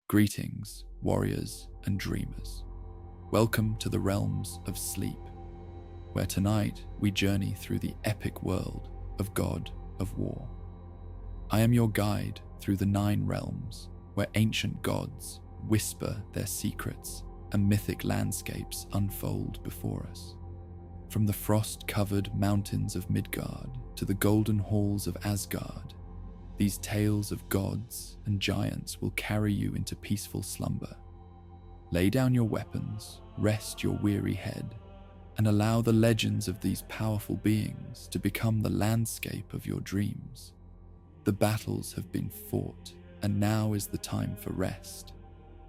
Greetings, warriors and dreamers. Welcome to the realms of sleep, where tonight we journey through the epic world of God of War. I am your guide through the 9 realms, where ancient gods whisper their secrets and mythic landscapes unfold before us. From the frost-covered mountains of Midgard to the golden halls of Asgard, these tales of gods and giants will carry you into peaceful slumber. Lay down your weapons, rest your weary head, and allow the legends of these powerful beings to become the landscape of your dreams. The battles have been fought, and now is the time for rest.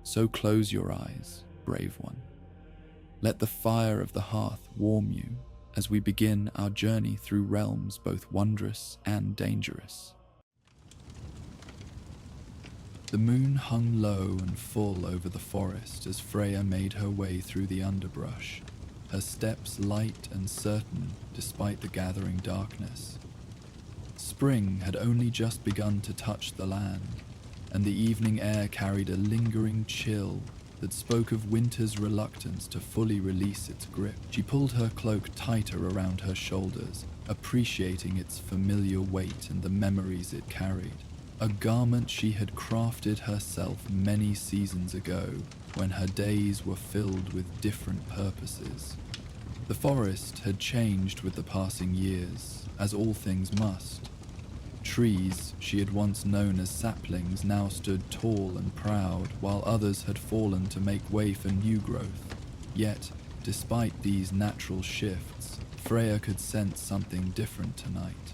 So close your eyes, brave one. Let the fire of the hearth warm you as we begin our journey through realms both wondrous and dangerous. The moon hung low and full over the forest as Freya made her way through the underbrush, her steps light and certain despite the gathering darkness. Spring had only just begun to touch the land, and the evening air carried a lingering chill that spoke of winter's reluctance to fully release its grip. She pulled her cloak tighter around her shoulders, appreciating its familiar weight and the memories it carried. A garment she had crafted herself many seasons ago when her days were filled with different purposes. The forest had changed with the passing years, as all things must. Trees she had once known as saplings now stood tall and proud, while others had fallen to make way for new growth. Yet, despite these natural shifts, Freya could sense something different tonight.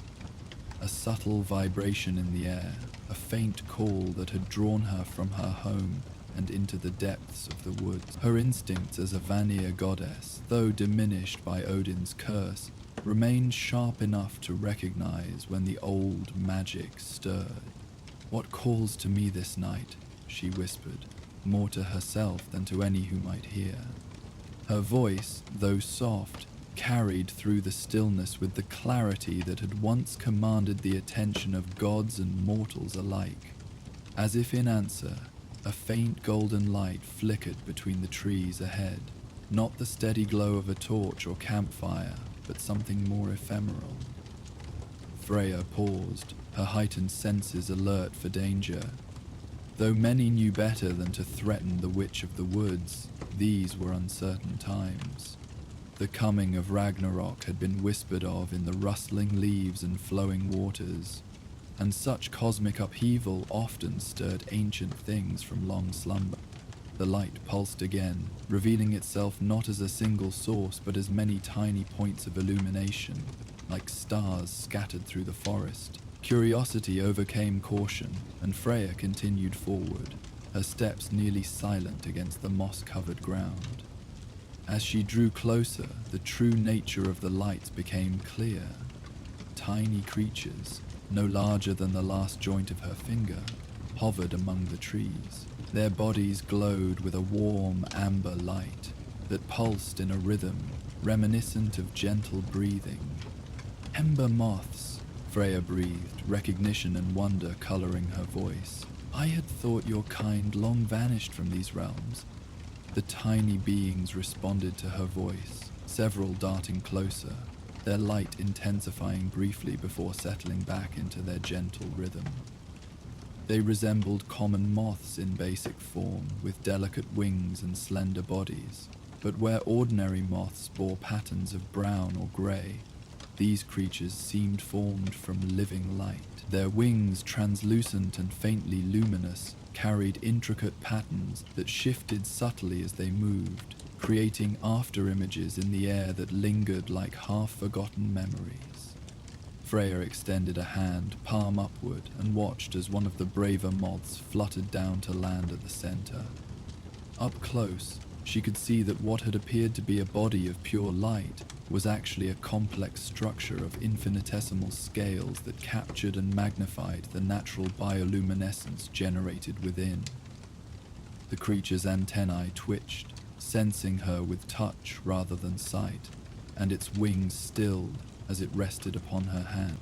A subtle vibration in the air, a faint call that had drawn her from her home and into the depths of the woods. Her instincts as a Vanir goddess, though diminished by Odin's curse, remained sharp enough to recognize when the old magic stirred. "What calls to me this night?" she whispered, more to herself than to any who might hear. Her voice, though soft, carried through the stillness with the clarity that had once commanded the attention of gods and mortals alike. As if in answer, a faint golden light flickered between the trees ahead, not the steady glow of a torch or campfire, but something more ephemeral. Freya paused, her heightened senses alert for danger. Though many knew better than to threaten the Witch of the Woods, these were uncertain times. The coming of Ragnarok had been whispered of in the rustling leaves and flowing waters, and such cosmic upheaval often stirred ancient things from long slumber. The light pulsed again, revealing itself not as a single source but as many tiny points of illumination, like stars scattered through the forest. Curiosity overcame caution, and Freya continued forward, her steps nearly silent against the moss-covered ground. As she drew closer, the true nature of the lights became clear. Tiny creatures, no larger than the last joint of her finger, hovered among the trees. Their bodies glowed with a warm amber light that pulsed in a rhythm reminiscent of gentle breathing. "Ember moths," Freya breathed, recognition and wonder coloring her voice. "I had thought your kind long vanished from these realms." The tiny beings responded to her voice, several darting closer, their light intensifying briefly before settling back into their gentle rhythm. They resembled common moths in basic form, with delicate wings and slender bodies, but where ordinary moths bore patterns of brown or grey, these creatures seemed formed from living light. Their wings, translucent and faintly luminous, carried intricate patterns that shifted subtly as they moved, creating after-images in the air that lingered like half-forgotten memories. Freya extended a hand, palm upward, and watched as one of the braver moths fluttered down to land at the center. Up close, she could see that what had appeared to be a body of pure light was actually a complex structure of infinitesimal scales that captured and magnified the natural bioluminescence generated within. The creature's antennae twitched, sensing her with touch rather than sight, and its wings stilled as it rested upon her hand.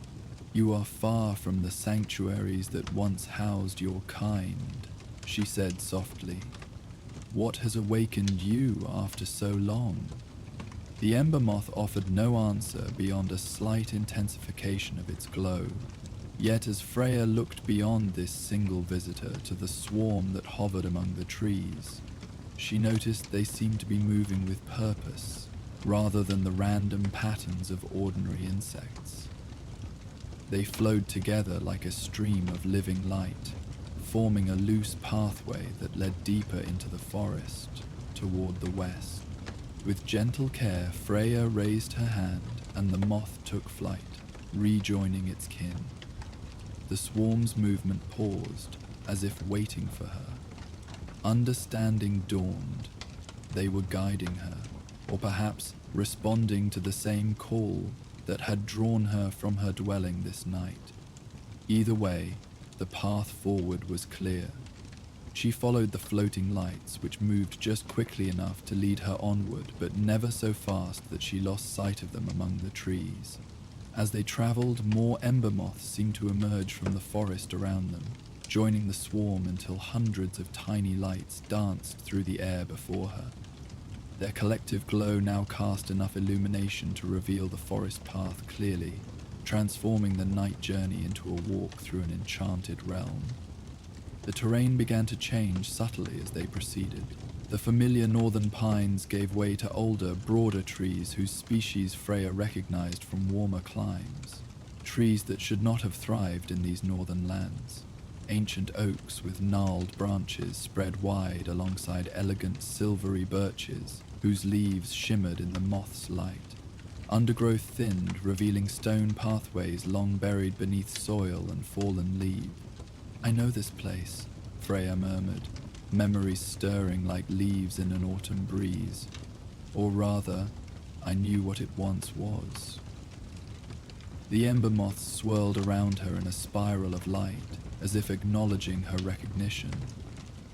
"You are far from the sanctuaries that once housed your kind," she said softly. "What has awakened you after so long?" The ember moth offered no answer beyond a slight intensification of its glow. Yet as Freya looked beyond this single visitor to the swarm that hovered among the trees, she noticed they seemed to be moving with purpose, rather than the random patterns of ordinary insects. They flowed together like a stream of living light, forming a loose pathway that led deeper into the forest, toward the west. With gentle care, Freya raised her hand, and the moth took flight, rejoining its kin. The swarm's movement paused, as if waiting for her. Understanding dawned. They were guiding her, or perhaps responding to the same call that had drawn her from her dwelling this night. Either way, the path forward was clear. She followed the floating lights, which moved just quickly enough to lead her onward, but never so fast that she lost sight of them among the trees. As they traveled, more ember moths seemed to emerge from the forest around them, joining the swarm until hundreds of tiny lights danced through the air before her. Their collective glow now cast enough illumination to reveal the forest path clearly, transforming the night journey into a walk through an enchanted realm. The terrain began to change subtly as they proceeded. The familiar northern pines gave way to older, broader trees whose species Freya recognized from warmer climes. Trees that should not have thrived in these northern lands. Ancient oaks with gnarled branches spread wide alongside elegant silvery birches whose leaves shimmered in the moth's light. Undergrowth thinned, revealing stone pathways long buried beneath soil and fallen leaves. "I know this place," Freya murmured, memories stirring like leaves in an autumn breeze. Or rather, I knew what it once was. The ember moths swirled around her in a spiral of light, as if acknowledging her recognition.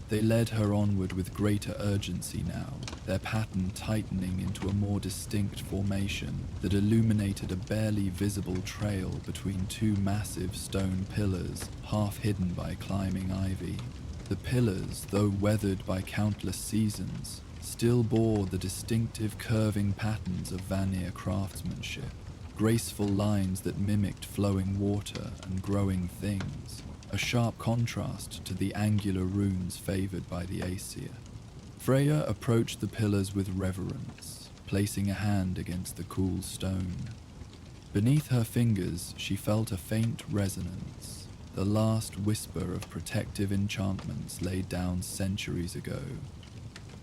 They led her onward with greater urgency now, their pattern tightening into a more distinct formation that illuminated a barely visible trail between two massive stone pillars, half hidden by climbing ivy. The pillars, though weathered by countless seasons, still bore the distinctive curving patterns of Vanir craftsmanship, graceful lines that mimicked flowing water and growing things, a sharp contrast to the angular runes favored by the Aesir. Freya approached the pillars with reverence, placing a hand against the cool stone. Beneath her fingers, she felt a faint resonance, the last whisper of protective enchantments laid down centuries ago.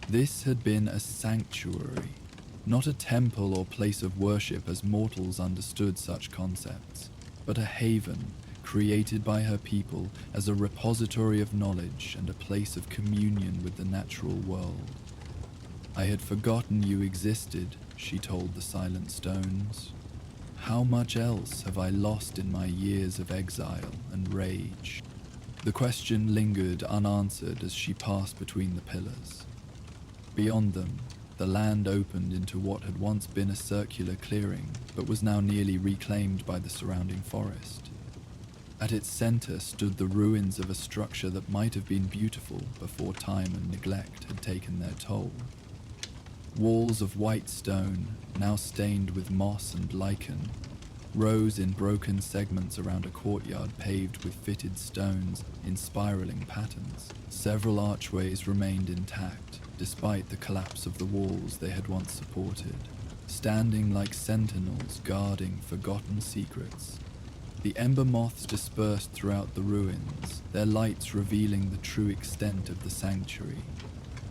This had been a sanctuary, not a temple or place of worship as mortals understood such concepts, but a haven created by her people as a repository of knowledge and a place of communion with the natural world. "I had forgotten you existed," she told the silent stones. "How much else have I lost in my years of exile and rage?" The question lingered unanswered as she passed between the pillars. Beyond them, the land opened into what had once been a circular clearing, but was now nearly reclaimed by the surrounding forest. At its center stood the ruins of a structure that might have been beautiful before time and neglect had taken their toll. Walls of white stone, now stained with moss and lichen, rose in broken segments around a courtyard paved with fitted stones in spiraling patterns. Several archways remained intact, despite the collapse of the walls they had once supported, standing like sentinels guarding forgotten secrets. The ember moths dispersed throughout the ruins, their lights revealing the true extent of the sanctuary.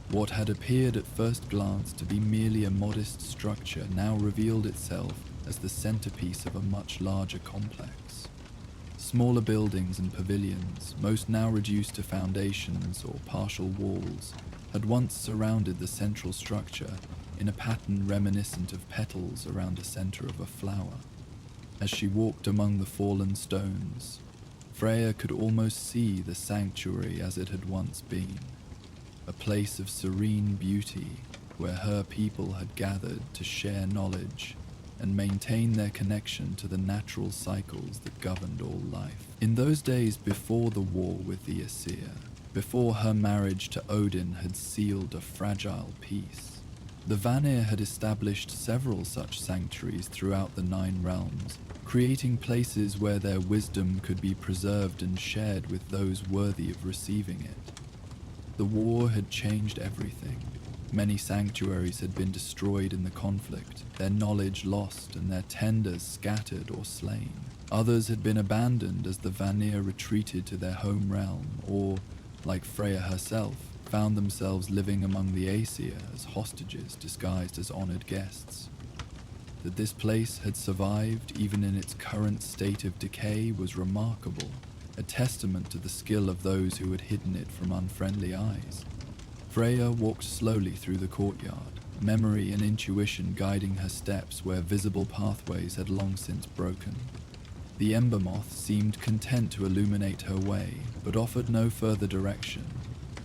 What had appeared at first glance to be merely a modest structure now revealed itself as the centerpiece of a much larger complex. Smaller buildings and pavilions, most now reduced to foundations or partial walls, had once surrounded the central structure in a pattern reminiscent of petals around the center of a flower. As she walked among the fallen stones, Freya could almost see the sanctuary as it had once been, a place of serene beauty where her people had gathered to share knowledge and maintain their connection to the natural cycles that governed all life. In those days before the war with the Aesir, before her marriage to Odin had sealed a fragile peace. The Vanir had established several such sanctuaries throughout the 9 realms, creating places where their wisdom could be preserved and shared with those worthy of receiving it. The war had changed everything. Many sanctuaries had been destroyed in the conflict, their knowledge lost and their tenders scattered or slain. Others had been abandoned as the Vanir retreated to their home realm or, like Freya herself, found themselves living among the Aesir as hostages disguised as honored guests. That this place had survived even in its current state of decay was remarkable, a testament to the skill of those who had hidden it from unfriendly eyes. Freya walked slowly through the courtyard, memory and intuition guiding her steps where visible pathways had long since broken. The ember moth seemed content to illuminate her way, but offered no further direction,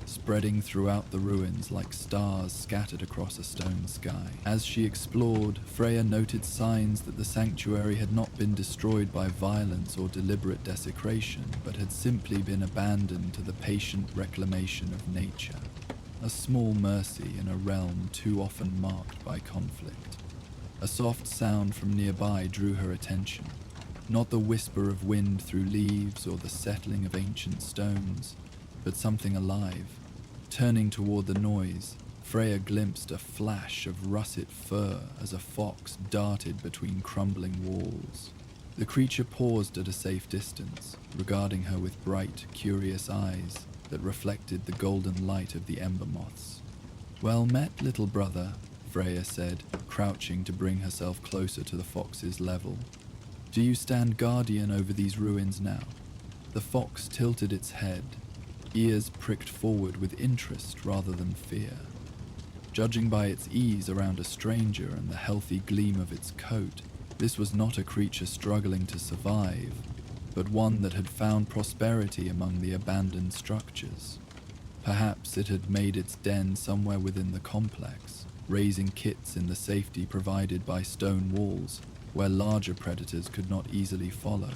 spreading throughout the ruins like stars scattered across a stone sky. As she explored, Freya noted signs that the sanctuary had not been destroyed by violence or deliberate desecration, but had simply been abandoned to the patient reclamation of nature. A small mercy in a realm too often marked by conflict. A soft sound from nearby drew her attention. Not the whisper of wind through leaves or the settling of ancient stones, but something alive. Turning toward the noise, Freya glimpsed a flash of russet fur as a fox darted between crumbling walls. The creature paused at a safe distance, regarding her with bright, curious eyes that reflected the golden light of the ember moths. "Well met, little brother," Freya said, crouching to bring herself closer to the fox's level. "Do you stand guardian over these ruins now?" The fox tilted its head, ears pricked forward with interest rather than fear. Judging by its ease around a stranger and the healthy gleam of its coat, this was not a creature struggling to survive, but one that had found prosperity among the abandoned structures. Perhaps it had made its den somewhere within the complex, raising kits in the safety provided by stone walls, where larger predators could not easily follow.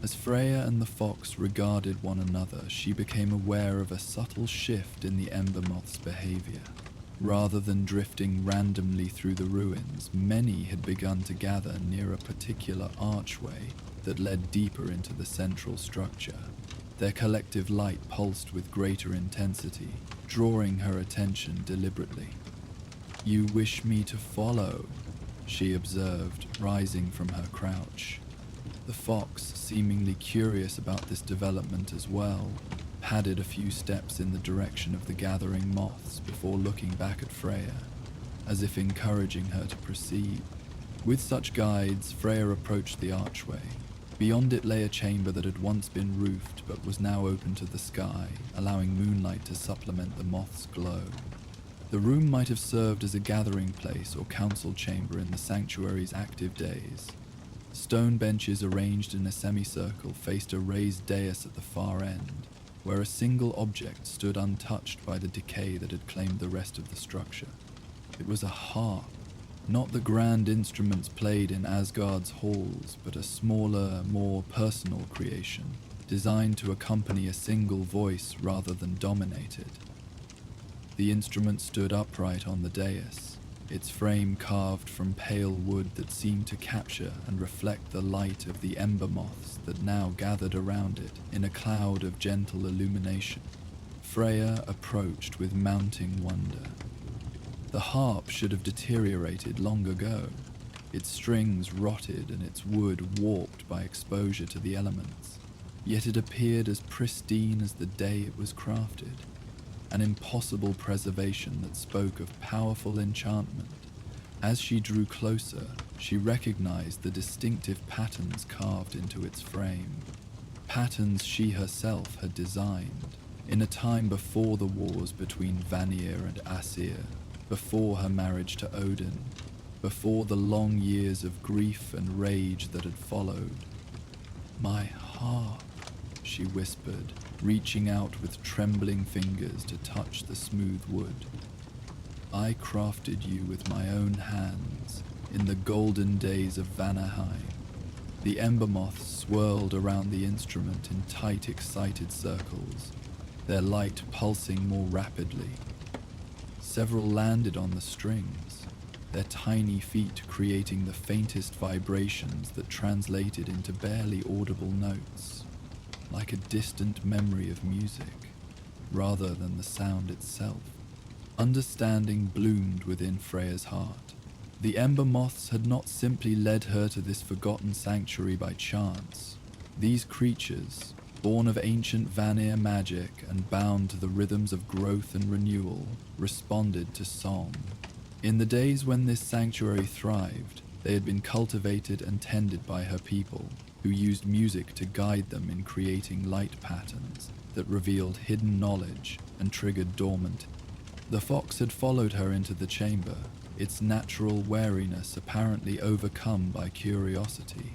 As Freya and the fox regarded one another, she became aware of a subtle shift in the ember moth's behavior. Rather than drifting randomly through the ruins, many had begun to gather near a particular archway that led deeper into the central structure. Their collective light pulsed with greater intensity, drawing her attention deliberately. "You wish me to follow?" she observed, rising from her crouch. The fox, seemingly curious about this development as well, padded a few steps in the direction of the gathering moths before looking back at Freya, as if encouraging her to proceed. With such guides, Freya approached the archway. Beyond it lay a chamber that had once been roofed but was now open to the sky, allowing moonlight to supplement the moth's glow. The room might have served as a gathering place or council chamber in the sanctuary's active days. Stone benches arranged in a semicircle faced a raised dais at the far end, where a single object stood untouched by the decay that had claimed the rest of the structure. It was a harp, not the grand instruments played in Asgard's halls, but a smaller, more personal creation, designed to accompany a single voice rather than dominate it. The instrument stood upright on the dais, its frame carved from pale wood that seemed to capture and reflect the light of the ember moths that now gathered around it in a cloud of gentle illumination. Freya approached with mounting wonder. The harp should have deteriorated long ago, its strings rotted and its wood warped by exposure to the elements, yet it appeared as pristine as the day it was crafted. An impossible preservation that spoke of powerful enchantment. As she drew closer, she recognized the distinctive patterns carved into its frame. Patterns she herself had designed, in a time before the wars between Vanir and Aesir, before her marriage to Odin, before the long years of grief and rage that had followed. "My harp," she whispered, reaching out with trembling fingers to touch the smooth wood. "I crafted you with my own hands in the golden days of Vanaheim." The ember moths swirled around the instrument in tight, excited circles, their light pulsing more rapidly. Several landed on the strings, their tiny feet creating the faintest vibrations that translated into barely audible notes, like a distant memory of music, rather than the sound itself. Understanding bloomed within Freya's heart. The ember moths had not simply led her to this forgotten sanctuary by chance. These creatures, born of ancient Vanir magic and bound to the rhythms of growth and renewal, responded to song. In the days when this sanctuary thrived, they had been cultivated and tended by her people, who used music to guide them in creating light patterns that revealed hidden knowledge and triggered dormant. The fox had followed her into the chamber, its natural wariness apparently overcome by curiosity.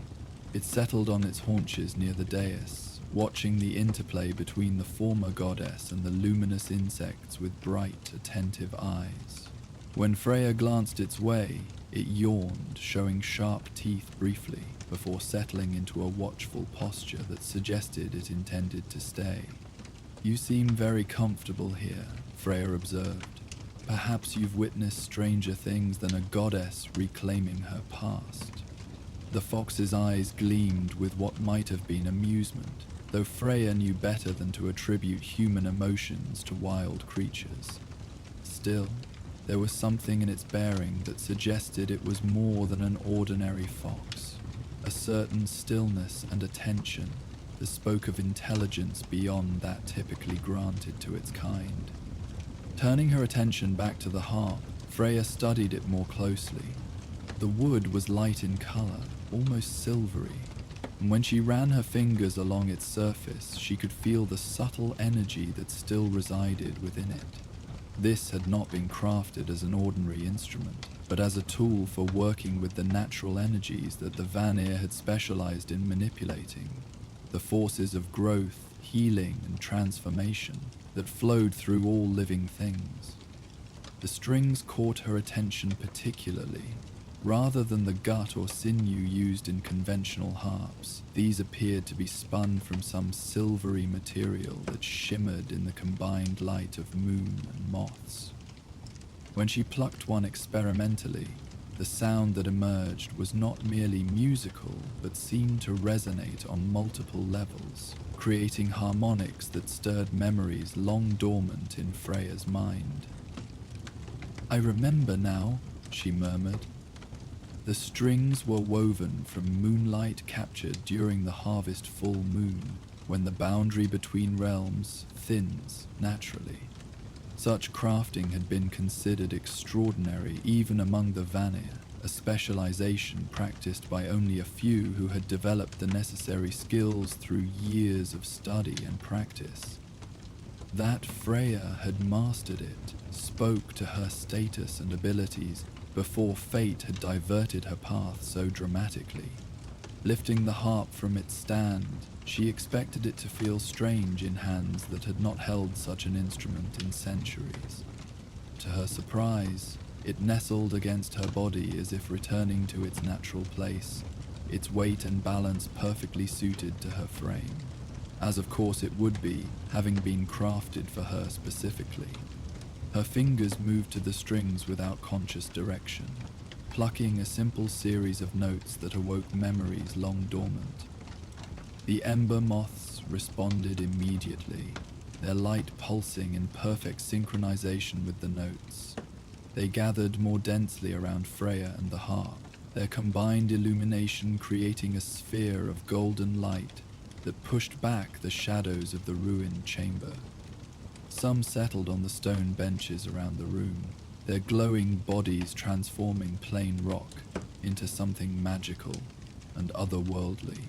It settled on its haunches near the dais, watching the interplay between the former goddess and the luminous insects with bright, attentive eyes. When Freya glanced its way, it yawned, showing sharp teeth briefly, before settling into a watchful posture that suggested it intended to stay. "You seem very comfortable here," Freya observed. "Perhaps you've witnessed stranger things than a goddess reclaiming her past." The fox's eyes gleamed with what might have been amusement, though Freya knew better than to attribute human emotions to wild creatures. Still, there was something in its bearing that suggested it was more than an ordinary fox. A certain stillness and attention that spoke of intelligence beyond that typically granted to its kind. Turning her attention back to the harp, Freya studied it more closely. The wood was light in color, almost silvery, and when she ran her fingers along its surface, she could feel the subtle energy that still resided within it. This had not been crafted as an ordinary instrument, but as a tool for working with the natural energies that the Vanir had specialized in manipulating, the forces of growth, healing, and transformation that flowed through all living things. The strings caught her attention particularly. Rather than the gut or sinew used in conventional harps, these appeared to be spun from some silvery material that shimmered in the combined light of moon and moths. When she plucked one experimentally, the sound that emerged was not merely musical, but seemed to resonate on multiple levels, creating harmonics that stirred memories long dormant in Freya's mind. "I remember now," she murmured. The strings were woven from moonlight captured during the harvest full moon, when the boundary between realms thins naturally. Such crafting had been considered extraordinary even among the Vanir, a specialization practiced by only a few who had developed the necessary skills through years of study and practice. That Freya had mastered it spoke to her status and abilities before fate had diverted her path so dramatically. Lifting the harp from its stand, she expected it to feel strange in hands that had not held such an instrument in centuries. To her surprise, it nestled against her body as if returning to its natural place, its weight and balance perfectly suited to her frame, as of course it would be, having been crafted for her specifically. Her fingers moved to the strings without conscious direction, plucking a simple series of notes that awoke memories long dormant. The ember moths responded immediately, their light pulsing in perfect synchronization with the notes. They gathered more densely around Freya and the harp, their combined illumination creating a sphere of golden light that pushed back the shadows of the ruined chamber. Some settled on the stone benches around the room, their glowing bodies transforming plain rock into something magical and otherworldly.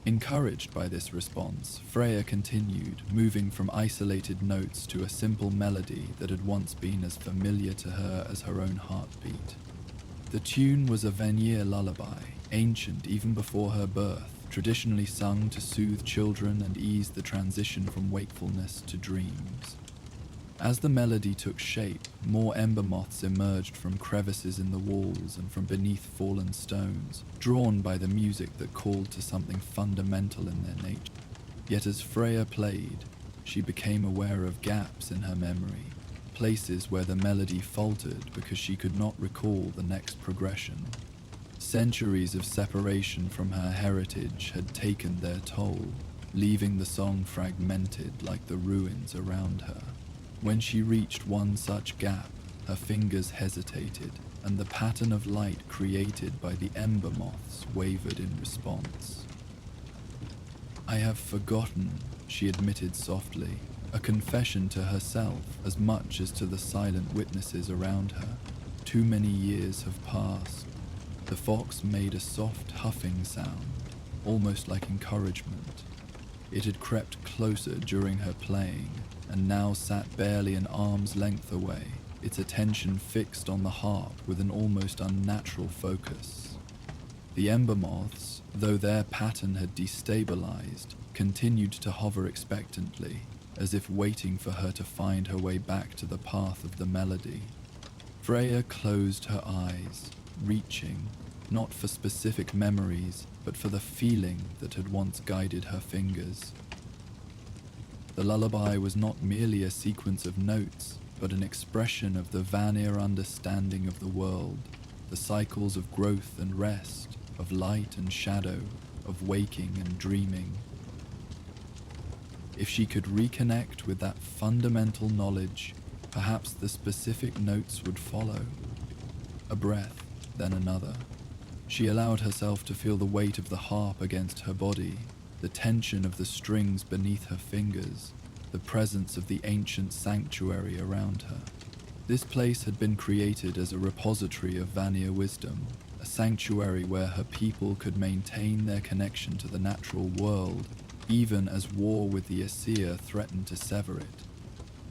Encouraged by this response, Freya continued, moving from isolated notes to a simple melody that had once been as familiar to her as her own heartbeat. The tune was a Vanir lullaby, ancient even before her birth, traditionally sung to soothe children and ease the transition from wakefulness to dreams. As the melody took shape, more ember moths emerged from crevices in the walls and from beneath fallen stones, drawn by the music that called to something fundamental in their nature. Yet as Freya played, she became aware of gaps in her memory, places where the melody faltered because she could not recall the next progression. Centuries of separation from her heritage had taken their toll, leaving the song fragmented like the ruins around her. When she reached one such gap, her fingers hesitated, and the pattern of light created by the ember moths wavered in response. "I have forgotten," she admitted softly, a confession to herself as much as to the silent witnesses around her. "Too many years have passed." The fox made a soft huffing sound, almost like encouragement. It had crept closer during her playing, and now sat barely an arm's length away, its attention fixed on the harp with an almost unnatural focus. The ember moths, though their pattern had destabilized, continued to hover expectantly, as if waiting for her to find her way back to the path of the melody. Freya closed her eyes, reaching, not for specific memories, but for the feeling that had once guided her fingers. The lullaby was not merely a sequence of notes, but an expression of the Vanir understanding of the world, the cycles of growth and rest, of light and shadow, of waking and dreaming. If she could reconnect with that fundamental knowledge, perhaps the specific notes would follow. A breath, then another. She allowed herself to feel the weight of the harp against her body, the tension of the strings beneath her fingers, the presence of the ancient sanctuary around her. This place had been created as a repository of Vanir wisdom, a sanctuary where her people could maintain their connection to the natural world, even as war with the Aesir threatened to sever it.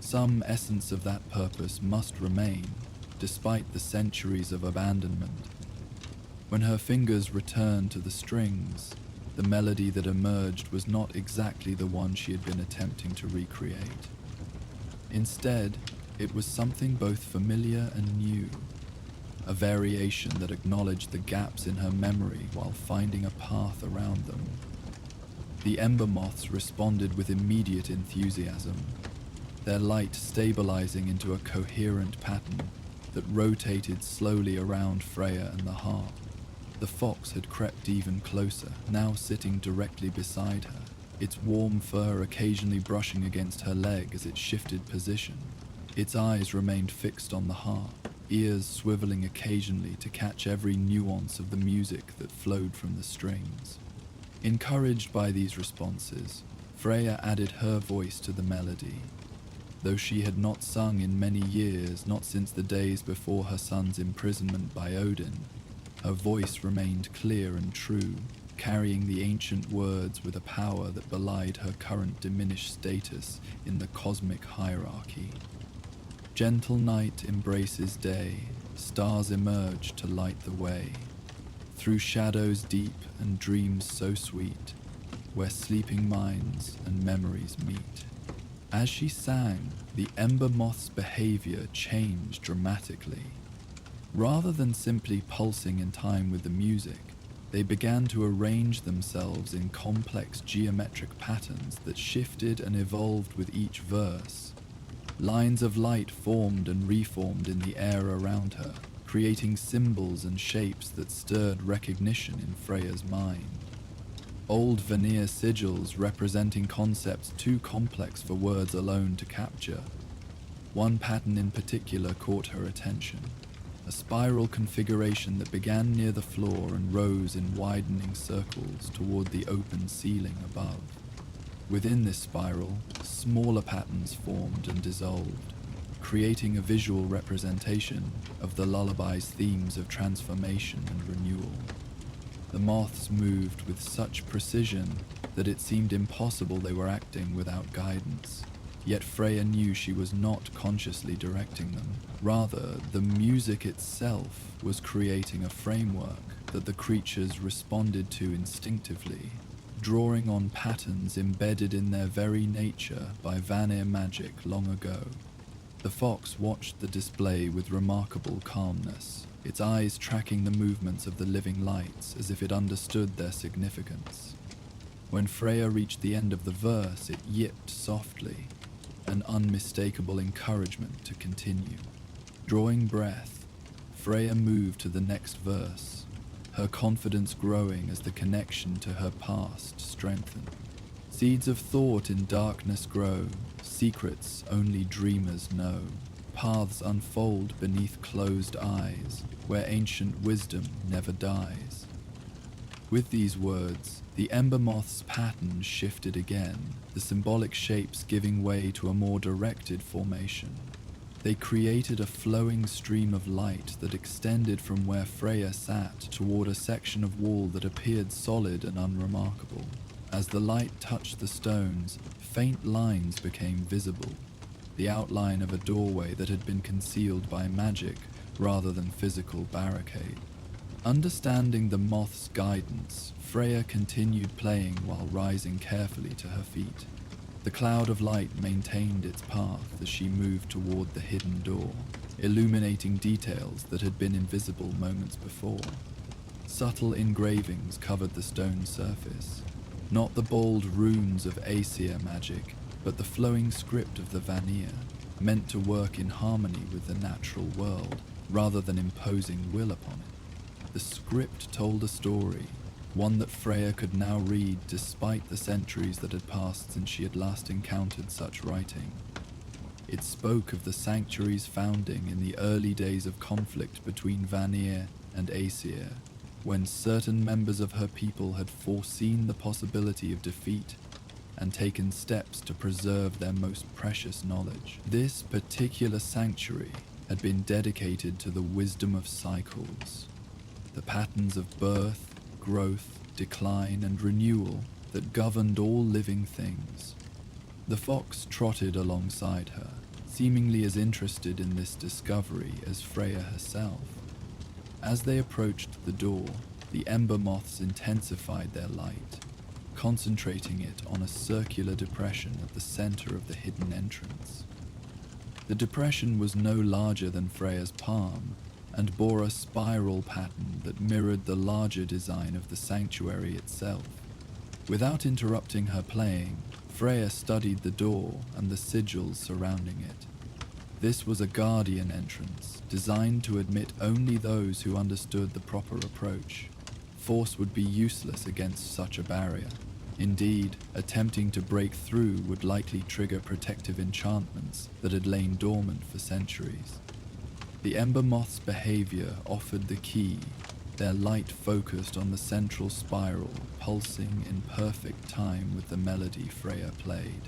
Some essence of that purpose must remain, despite the centuries of abandonment. When her fingers returned to the strings, the melody that emerged was not exactly the one she had been attempting to recreate. Instead, it was something both familiar and new, a variation that acknowledged the gaps in her memory while finding a path around them. The ember moths responded with immediate enthusiasm, their light stabilizing into a coherent pattern that rotated slowly around Freya and the harp. The fox had crept even closer, now sitting directly beside her, its warm fur occasionally brushing against her leg as it shifted position. Its eyes remained fixed on the harp, ears swiveling occasionally to catch every nuance of the music that flowed from the strings. Encouraged by these responses, Freya added her voice to the melody. Though she had not sung in many years, not since the days before her son's imprisonment by Odin, her voice remained clear and true, carrying the ancient words with a power that belied her current diminished status in the cosmic hierarchy. Gentle night embraces day, stars emerge to light the way, through shadows deep and dreams so sweet, where sleeping minds and memories meet. As she sang, the ember moth's behavior changed dramatically. Rather than simply pulsing in time with the music, they began to arrange themselves in complex geometric patterns that shifted and evolved with each verse. Lines of light formed and reformed in the air around her, creating symbols and shapes that stirred recognition in Freya's mind. Old Vanir sigils representing concepts too complex for words alone to capture. One pattern in particular caught her attention. A spiral configuration that began near the floor and rose in widening circles toward the open ceiling above. Within this spiral, smaller patterns formed and dissolved, creating a visual representation of the lullaby's themes of transformation and renewal. The moths moved with such precision that it seemed impossible they were acting without guidance. Yet Freya knew she was not consciously directing them. Rather, the music itself was creating a framework that the creatures responded to instinctively, drawing on patterns embedded in their very nature by Vanir magic long ago. The fox watched the display with remarkable calmness, its eyes tracking the movements of the living lights as if it understood their significance. When Freya reached the end of the verse, it yipped softly, an unmistakable encouragement to continue. Drawing breath, Freya moved to the next verse, her confidence growing as the connection to her past strengthened. Seeds of thought in darkness grow, secrets only dreamers know. Paths unfold beneath closed eyes, where ancient wisdom never dies. With these words, the ember moth's pattern shifted again, the symbolic shapes giving way to a more directed formation. They created a flowing stream of light that extended from where Freya sat toward a section of wall that appeared solid and unremarkable. As the light touched the stones, faint lines became visible, the outline of a doorway that had been concealed by magic rather than physical barricade. Understanding the moth's guidance, Freya continued playing while rising carefully to her feet. The cloud of light maintained its path as she moved toward the hidden door, illuminating details that had been invisible moments before. Subtle engravings covered the stone surface, not the bold runes of Aesir magic, but the flowing script of the Vanir, meant to work in harmony with the natural world, rather than imposing will upon it. The script told a story, one that Freya could now read despite the centuries that had passed since she had last encountered such writing. It spoke of the sanctuary's founding in the early days of conflict between Vanir and Aesir, when certain members of her people had foreseen the possibility of defeat and taken steps to preserve their most precious knowledge. This particular sanctuary had been dedicated to the wisdom of cycles, the patterns of birth, growth, decline, and renewal that governed all living things. The fox trotted alongside her, seemingly as interested in this discovery as Freya herself. As they approached the door, the ember moths intensified their light, concentrating it on a circular depression at the center of the hidden entrance. The depression was no larger than Freya's palm, and bore a spiral pattern that mirrored the larger design of the sanctuary itself. Without interrupting her playing, Freya studied the door and the sigils surrounding it. This was a guardian entrance, designed to admit only those who understood the proper approach. Force would be useless against such a barrier. Indeed, attempting to break through would likely trigger protective enchantments that had lain dormant for centuries. The ember moth's behavior offered the key, their light focused on the central spiral, pulsing in perfect time with the melody Freya played.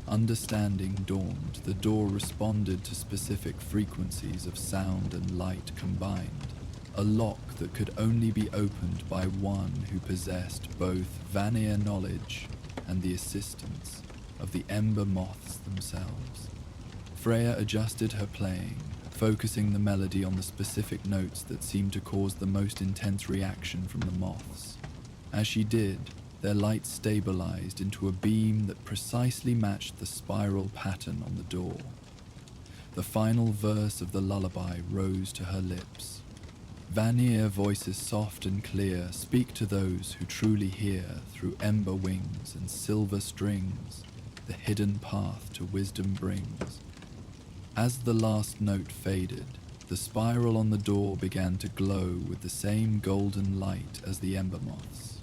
Understanding dawned, the door responded to specific frequencies of sound and light combined, a lock that could only be opened by one who possessed both Vanir knowledge and the assistance of the ember moths themselves. Freya adjusted her playing, focusing the melody on the specific notes that seemed to cause the most intense reaction from the moths. As she did, their light stabilized into a beam that precisely matched the spiral pattern on the door. The final verse of the lullaby rose to her lips. Vanir voices soft and clear speak to those who truly hear through ember wings and silver strings, the hidden path to wisdom brings. As the last note faded, the spiral on the door began to glow with the same golden light as the ember moths.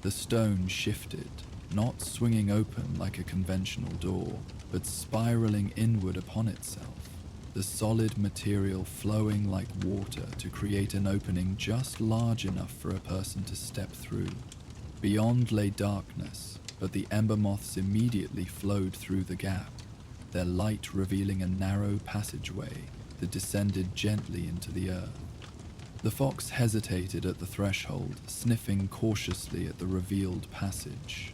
The stone shifted, not swinging open like a conventional door, but spiraling inward upon itself, the solid material flowing like water to create an opening just large enough for a person to step through. Beyond lay darkness, but the ember moths immediately flowed through the gap, their light revealing a narrow passageway that descended gently into the earth. The fox hesitated at the threshold, sniffing cautiously at the revealed passage.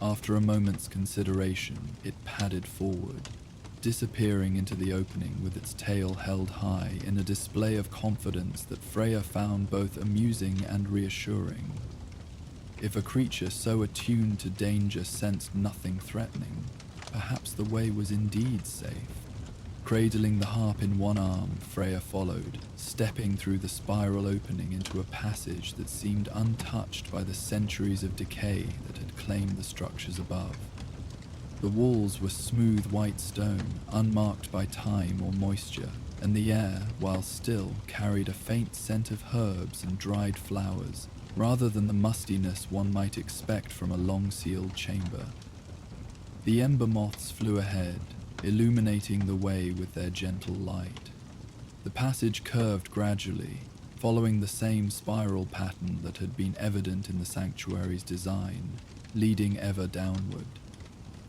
After a moment's consideration, it padded forward, disappearing into the opening with its tail held high in a display of confidence that Freya found both amusing and reassuring. If a creature so attuned to danger sensed nothing threatening, perhaps the way was indeed safe. Cradling the harp in one arm, Freya followed, stepping through the spiral opening into a passage that seemed untouched by the centuries of decay that had claimed the structures above. The walls were smooth white stone, unmarked by time or moisture, and the air, while still, carried a faint scent of herbs and dried flowers, rather than the mustiness one might expect from a long-sealed chamber. The ember moths flew ahead, illuminating the way with their gentle light. The passage curved gradually, following the same spiral pattern that had been evident in the sanctuary's design, leading ever downward.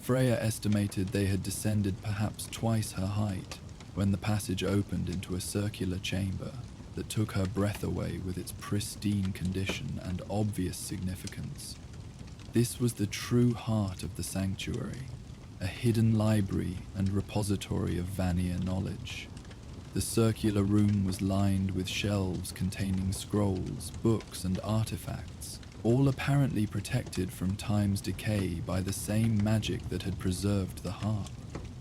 Freya estimated they had descended perhaps twice her height when the passage opened into a circular chamber that took her breath away with its pristine condition and obvious significance. This was the true heart of the sanctuary, a hidden library and repository of Vanir knowledge. The circular room was lined with shelves containing scrolls, books, and artifacts, all apparently protected from time's decay by the same magic that had preserved the harp.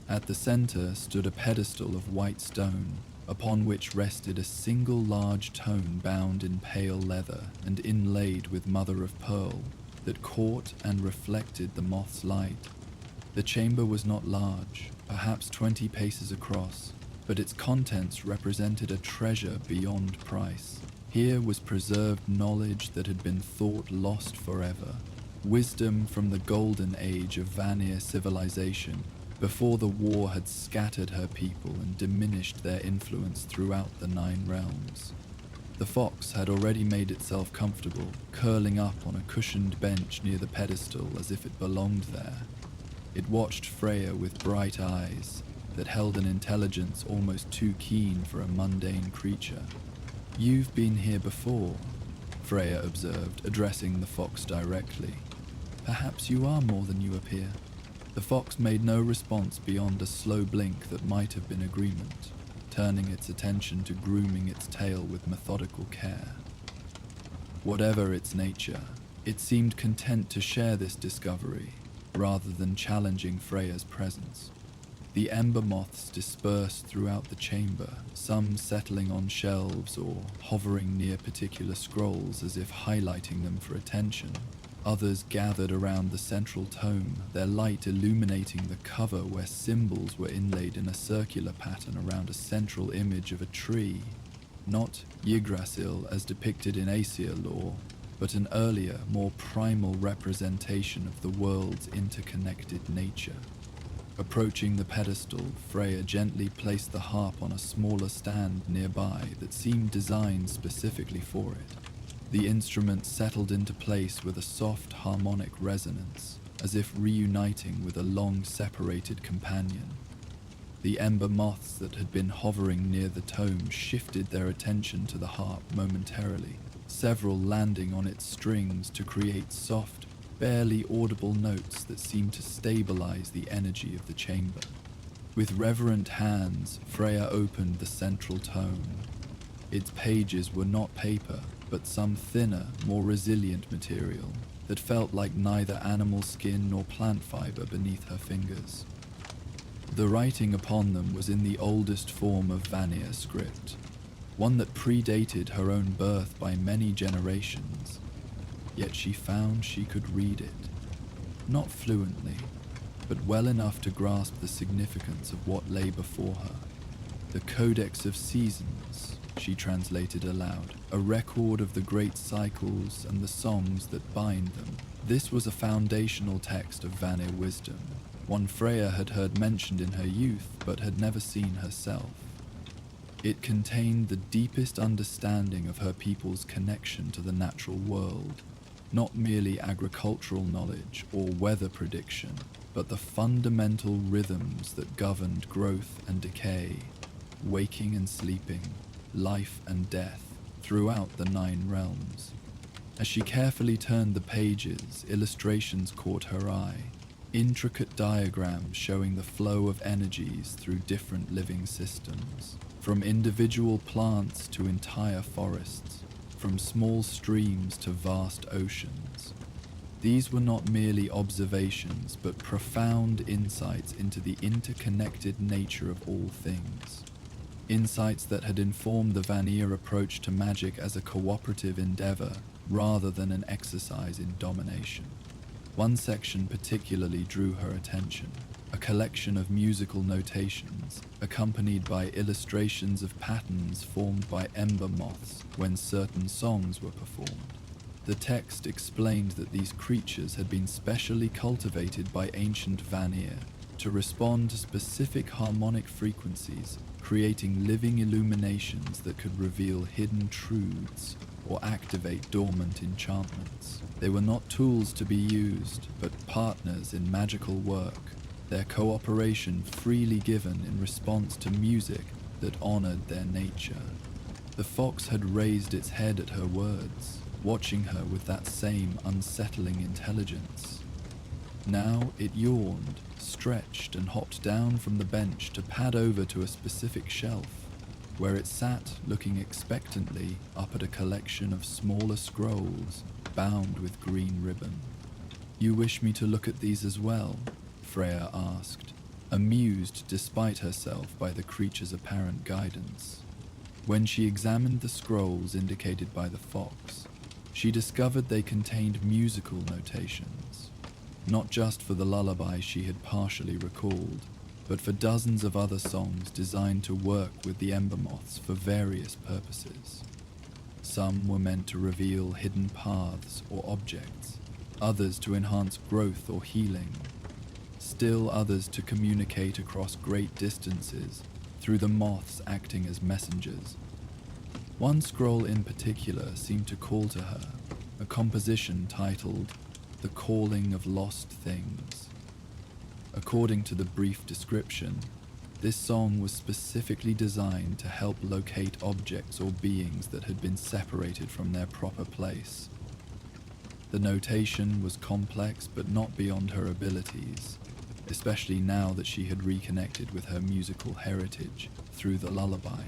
At the center stood a pedestal of white stone, upon which rested a single large tome bound in pale leather and inlaid with mother of pearl that caught and reflected the moth's light. The chamber was not large, perhaps 20 paces across, but its contents represented a treasure beyond price. Here was preserved knowledge that had been thought lost forever, wisdom from the golden age of Vanir civilization, before the war had scattered her people and diminished their influence throughout the 9 realms. The fox had already made itself comfortable, curling up on a cushioned bench near the pedestal as if it belonged there. It watched Freya with bright eyes that held an intelligence almost too keen for a mundane creature. "You've been here before," Freya observed, addressing the fox directly. "Perhaps you are more than you appear." The fox made no response beyond a slow blink that might have been agreement, turning its attention to grooming its tail with methodical care. Whatever its nature, it seemed content to share this discovery, rather than challenging Freya's presence. The ember moths dispersed throughout the chamber, some settling on shelves or hovering near particular scrolls as if highlighting them for attention. Others gathered around the central tome, their light illuminating the cover where symbols were inlaid in a circular pattern around a central image of a tree. Not Yggdrasil as depicted in Aesir lore, but an earlier, more primal representation of the world's interconnected nature. Approaching the pedestal, Freya gently placed the harp on a smaller stand nearby that seemed designed specifically for it. The instrument settled into place with a soft harmonic resonance, as if reuniting with a long-separated companion. The ember moths that had been hovering near the tome shifted their attention to the harp momentarily, several landing on its strings to create soft, barely audible notes that seemed to stabilize the energy of the chamber. With reverent hands, Freya opened the central tome. Its pages were not paper, but some thinner, more resilient material that felt like neither animal skin nor plant fiber beneath her fingers. The writing upon them was in the oldest form of Vanir script, one that predated her own birth by many generations, yet she found she could read it, not fluently, but well enough to grasp the significance of what lay before her. "The Codex of Seasons," she translated aloud, "a record of the great cycles and the songs that bind them." This was a foundational text of Vanir wisdom, one Freya had heard mentioned in her youth but had never seen herself. It contained the deepest understanding of her people's connection to the natural world, not merely agricultural knowledge or weather prediction, but the fundamental rhythms that governed growth and decay, waking and sleeping, life and death throughout the 9 realms. As she carefully turned the pages, illustrations caught her eye, intricate diagrams showing the flow of energies through different living systems, from individual plants to entire forests, from small streams to vast oceans. These were not merely observations, but profound insights into the interconnected nature of all things. Insights that had informed the Vanir approach to magic as a cooperative endeavor rather than an exercise in domination. One section particularly drew her attention, a collection of musical notations accompanied by illustrations of patterns formed by ember moths when certain songs were performed. The text explained that these creatures had been specially cultivated by ancient Vanir to respond to specific harmonic frequencies, creating living illuminations that could reveal hidden truths or activate dormant enchantments. They were not tools to be used, but partners in magical work, their cooperation freely given in response to music that honored their nature. The fox had raised its head at her words, watching her with that same unsettling intelligence. Now it yawned, stretched, and hopped down from the bench to pad over to a specific shelf, where it sat looking expectantly up at a collection of smaller scrolls bound with green ribbon. "You wish me to look at these as well?" Freya asked, amused despite herself by the creature's apparent guidance. When she examined the scrolls indicated by the fox, she discovered they contained musical notations, not just for the lullaby she had partially recalled, but for dozens of other songs designed to work with the ember moths for various purposes. Some were meant to reveal hidden paths or objects, others to enhance growth or healing, still others to communicate across great distances through the moths acting as messengers. One scroll in particular seemed to call to her, a composition titled "The Calling of Lost Things." According to the brief description, this song was specifically designed to help locate objects or beings that had been separated from their proper place. The notation was complex but not beyond her abilities, especially now that she had reconnected with her musical heritage through the lullaby.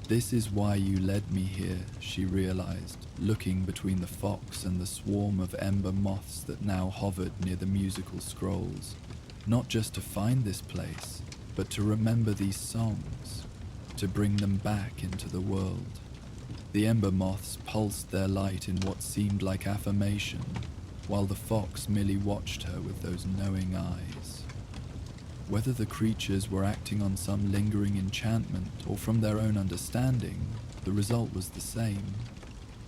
"This is why you led me here," she realized, looking between the fox and the swarm of ember moths that now hovered near the musical scrolls. Not just to find this place, but to remember these songs, to bring them back into the world. The ember moths pulsed their light in what seemed like affirmation, while the fox merely watched her with those knowing eyes. Whether the creatures were acting on some lingering enchantment or from their own understanding, the result was the same.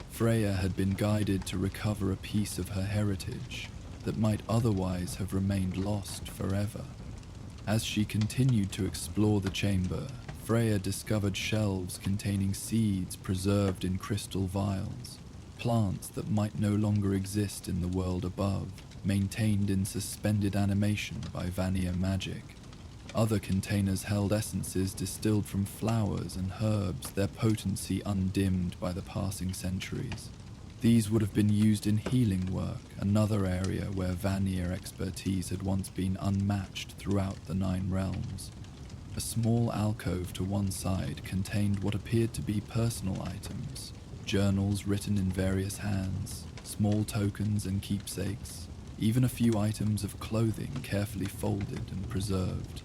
Freya had been guided to recover a piece of her heritage that might otherwise have remained lost forever. As she continued to explore the chamber, Freya discovered shelves containing seeds preserved in crystal vials, plants that might no longer exist in the world above, maintained in suspended animation by Vanir magic. Other containers held essences distilled from flowers and herbs, their potency undimmed by the passing centuries. These would have been used in healing work, another area where Vanir expertise had once been unmatched throughout the Nine Realms. A small alcove to one side contained what appeared to be personal items, journals written in various hands, small tokens and keepsakes, even a few items of clothing carefully folded and preserved.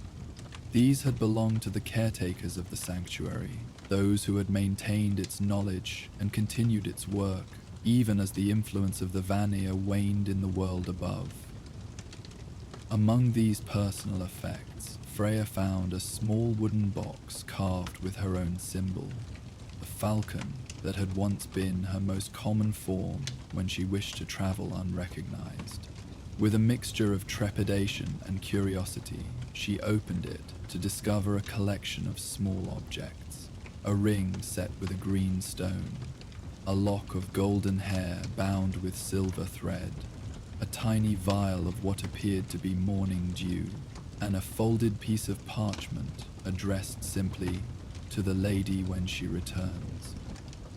These had belonged to the caretakers of the sanctuary, those who had maintained its knowledge and continued its work, even as the influence of the Vanir waned in the world above. Among these personal effects, Freya found a small wooden box carved with her own symbol, a falcon that had once been her most common form when she wished to travel unrecognized. With a mixture of trepidation and curiosity, she opened it to discover a collection of small objects, a ring set with a green stone, a lock of golden hair bound with silver thread, a tiny vial of what appeared to be morning dew, and a folded piece of parchment addressed simply, "To the lady when she returns."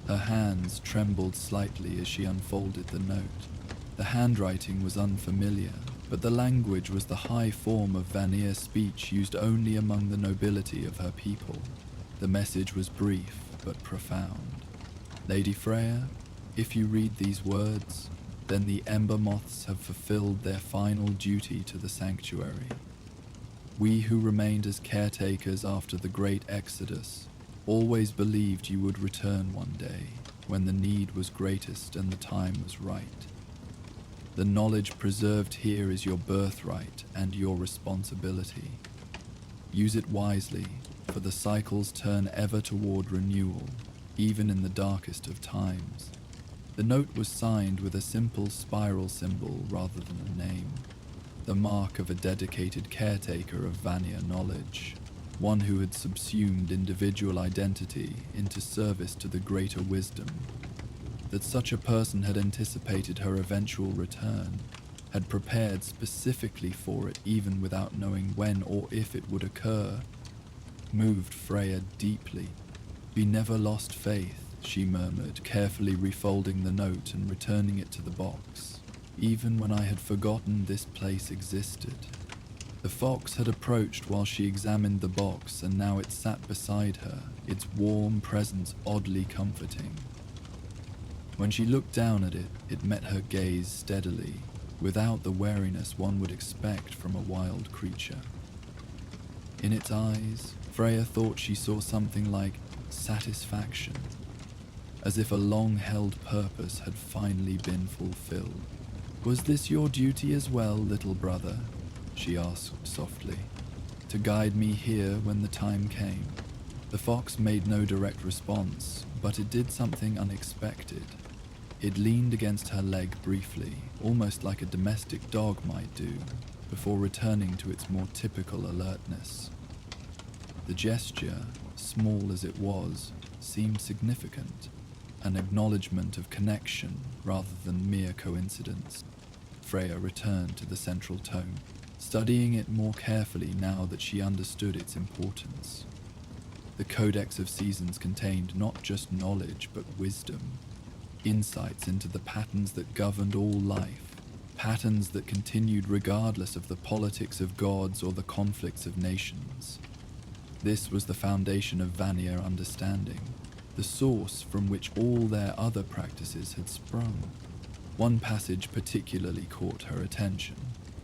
Her hands trembled slightly as she unfolded the note. The handwriting was unfamiliar, but the language was the high form of Vanir speech used only among the nobility of her people. The message was brief but profound. "Lady Freya, if you read these words, then the ember moths have fulfilled their final duty to the sanctuary. We who remained as caretakers after the great exodus always believed you would return one day, when the need was greatest and the time was right. The knowledge preserved here is your birthright and your responsibility. Use it wisely, for the cycles turn ever toward renewal, even in the darkest of times. The note was signed with a simple spiral symbol rather than a name, the mark of a dedicated caretaker of Vanya knowledge, one who had subsumed individual identity into service to the greater wisdom. That such a person had anticipated her eventual return, had prepared specifically for it even without knowing when or if it would occur, moved Freya deeply. "We never lost faith," she murmured, carefully refolding the note and returning it to the box, "even when I had forgotten this place existed." The fox had approached while she examined the box, and now it sat beside her, its warm presence oddly comforting. When she looked down at it, it met her gaze steadily, without the wariness one would expect from a wild creature. In its eyes, Freya thought she saw something like satisfaction, as if a long-held purpose had finally been fulfilled. "Was this your duty as well, little brother?" she asked softly. "To guide me here when the time came?" The fox made no direct response, but it did something unexpected. It leaned against her leg briefly, almost like a domestic dog might do, before returning to its more typical alertness. The gesture, small as it was, seemed significant, an acknowledgement of connection rather than mere coincidence. Freya returned to the central tome, studying it more carefully now that she understood its importance. The Codex of Seasons contained not just knowledge but wisdom, insights into the patterns that governed all life, patterns that continued regardless of the politics of gods or the conflicts of nations. This was the foundation of Vanya understanding, the source from which all their other practices had sprung. One passage particularly caught her attention.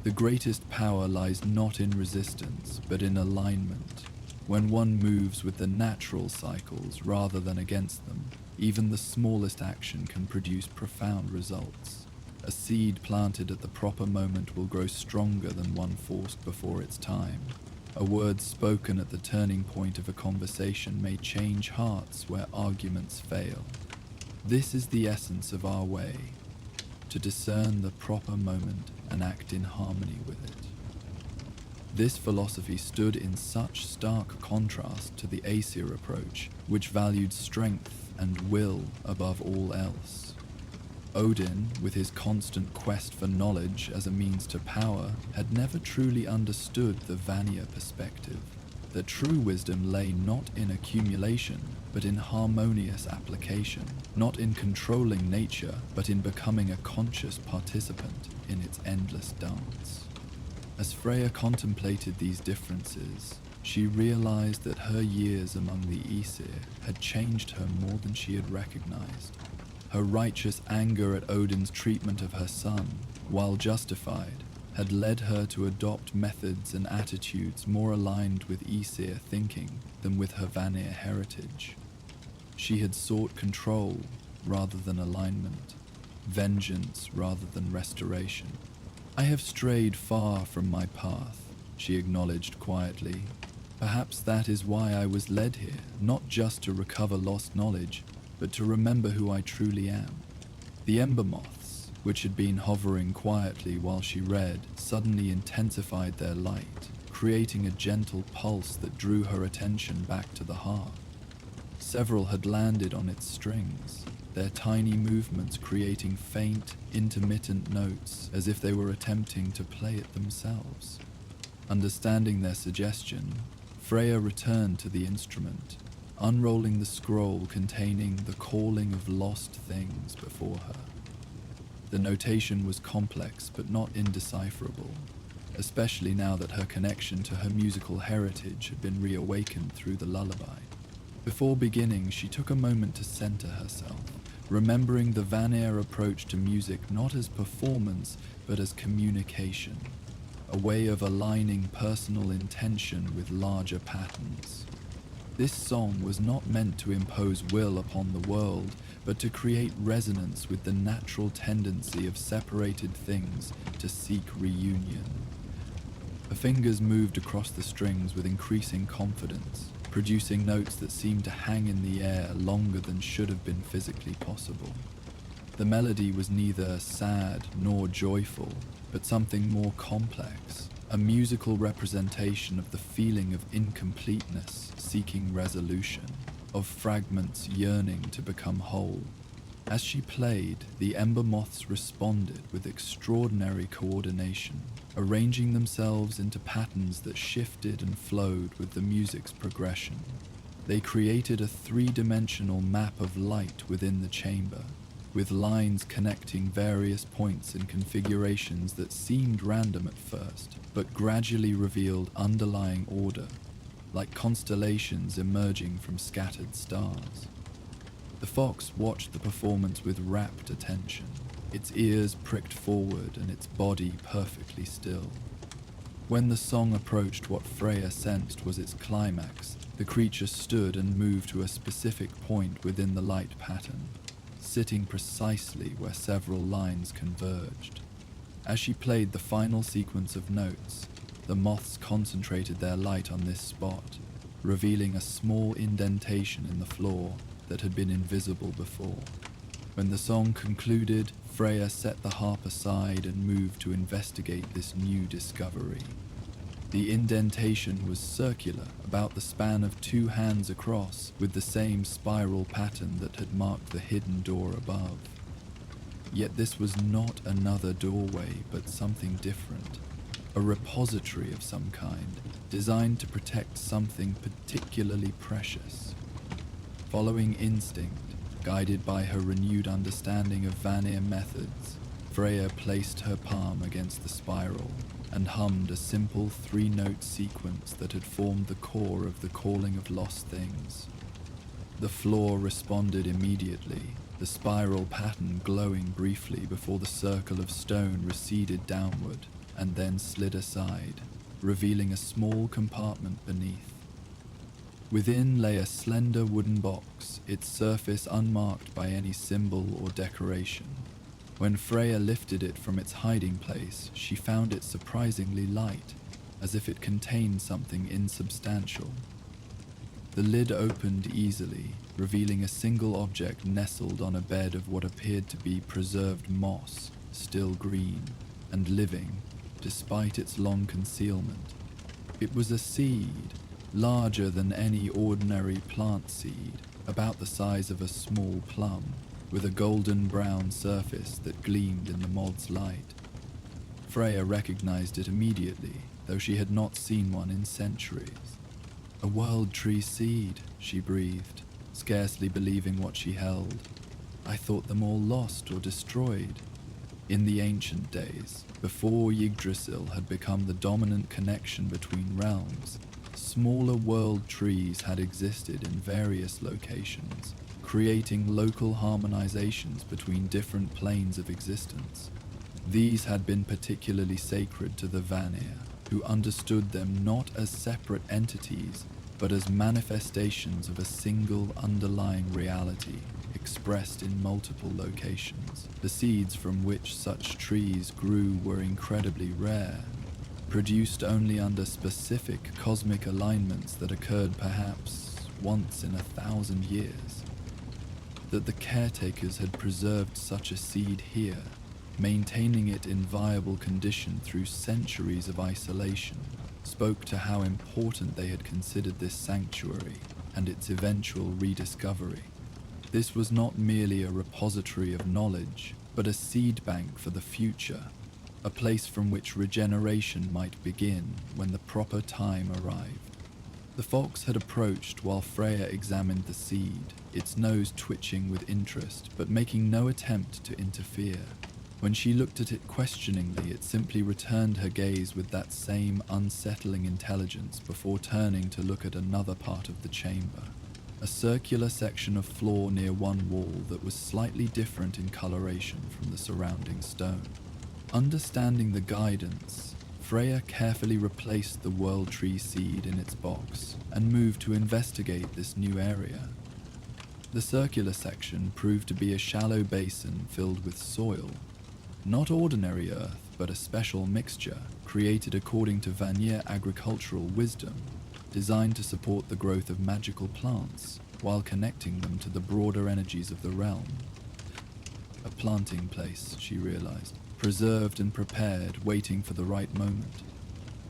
"The greatest power lies not in resistance, but in alignment. When one moves with the natural cycles rather than against them, even the smallest action can produce profound results. A seed planted at the proper moment will grow stronger than one forced before its time. A word spoken at the turning point of a conversation may change hearts where arguments fail. This is the essence of our way, to discern the proper moment and act in harmony with it." This philosophy stood in such stark contrast to the Aesir approach, which valued strength and will above all else. Odin, with his constant quest for knowledge as a means to power, had never truly understood the Vanya perspective, that true wisdom lay not in accumulation, but in harmonious application, not in controlling nature, but in becoming a conscious participant in its endless dance. As Freya contemplated these differences, she realized that her years among the Aesir had changed her more than she had recognized. Her righteous anger at Odin's treatment of her son, while justified, had led her to adopt methods and attitudes more aligned with Aesir thinking than with her Vanir heritage. She had sought control rather than alignment, vengeance rather than restoration. "I have strayed far from my path," she acknowledged quietly. "Perhaps that is why I was led here, not just to recover lost knowledge, but to remember who I truly am." The ember moths, which had been hovering quietly while she read, suddenly intensified their light, creating a gentle pulse that drew her attention back to the harp. Several had landed on its strings, their tiny movements creating faint, intermittent notes as if they were attempting to play it themselves. Understanding their suggestion, Freya returned to the instrument, unrolling the scroll containing the calling of lost things before her. The notation was complex but not indecipherable, especially now that her connection to her musical heritage had been reawakened through the lullaby. Before beginning, she took a moment to center herself, remembering the Vanir approach to music not as performance but as communication, a way of aligning personal intention with larger patterns. This song was not meant to impose will upon the world, but to create resonance with the natural tendency of separated things to seek reunion. Her fingers moved across the strings with increasing confidence, producing notes that seemed to hang in the air longer than should have been physically possible. The melody was neither sad nor joyful, but something more complex, a musical representation of the feeling of incompleteness seeking resolution, of fragments yearning to become whole. As she played, the ember moths responded with extraordinary coordination, arranging themselves into patterns that shifted and flowed with the music's progression. They created a three-dimensional map of light within the chamber, with lines connecting various points and configurations that seemed random at first, but gradually revealed underlying order, like constellations emerging from scattered stars. The fox watched the performance with rapt attention, its ears pricked forward and its body perfectly still. When the song approached what Freya sensed was its climax, the creature stood and moved to a specific point within the light pattern, sitting precisely where several lines converged. As she played the final sequence of notes, the moths concentrated their light on this spot, revealing a small indentation in the floor that had been invisible before. When the song concluded, Freya set the harp aside and moved to investigate this new discovery. The indentation was circular, about the span of 2 hands across, with the same spiral pattern that had marked the hidden door above. Yet this was not another doorway, but something different. A repository of some kind, designed to protect something particularly precious. Following instinct, guided by her renewed understanding of Vanir methods, Freya placed her palm against the spiral and hummed a simple 3-note sequence that had formed the core of the calling of lost things. The floor responded immediately, the spiral pattern glowing briefly before the circle of stone receded downward and then slid aside, revealing a small compartment beneath. Within lay a slender wooden box, its surface unmarked by any symbol or decoration. When Freya lifted it from its hiding place, she found it surprisingly light, as if it contained something insubstantial. The lid opened easily, revealing a single object nestled on a bed of what appeared to be preserved moss, still green and living, despite its long concealment. It was a seed, larger than any ordinary plant seed, about the size of a small plum, with a golden brown surface that gleamed in the moth's light. Freya recognized it immediately, though she had not seen one in centuries. A world tree seed, she breathed, scarcely believing what she held. I thought them all lost or destroyed. In the ancient days, before Yggdrasil had become the dominant connection between realms, smaller world trees had existed in various locations, creating local harmonizations between different planes of existence. These had been particularly sacred to the Vanir, who understood them not as separate entities, but as manifestations of a single underlying reality, expressed in multiple locations. The seeds from which such trees grew were incredibly rare, produced only under specific cosmic alignments that occurred perhaps once in 1,000 years. That the caretakers had preserved such a seed here, maintaining it in viable condition through centuries of isolation, spoke to how important they had considered this sanctuary and its eventual rediscovery. This was not merely a repository of knowledge, but a seed bank for the future, a place from which regeneration might begin when the proper time arrived. The fox had approached while Freya examined the seed, its nose twitching with interest but making no attempt to interfere. When she looked at it questioningly, it simply returned her gaze with that same unsettling intelligence before turning to look at another part of the chamber. a circular section of floor near one wall that was slightly different in coloration from the surrounding stone. Understanding the guidance, Freya carefully replaced the World Tree seed in its box and moved to investigate this new area. The circular section proved to be a shallow basin filled with soil. Not ordinary earth, but a special mixture created according to Vanir agricultural wisdom, designed to support the growth of magical plants while connecting them to the broader energies of the realm. A planting place, she realized, preserved and prepared, waiting for the right moment.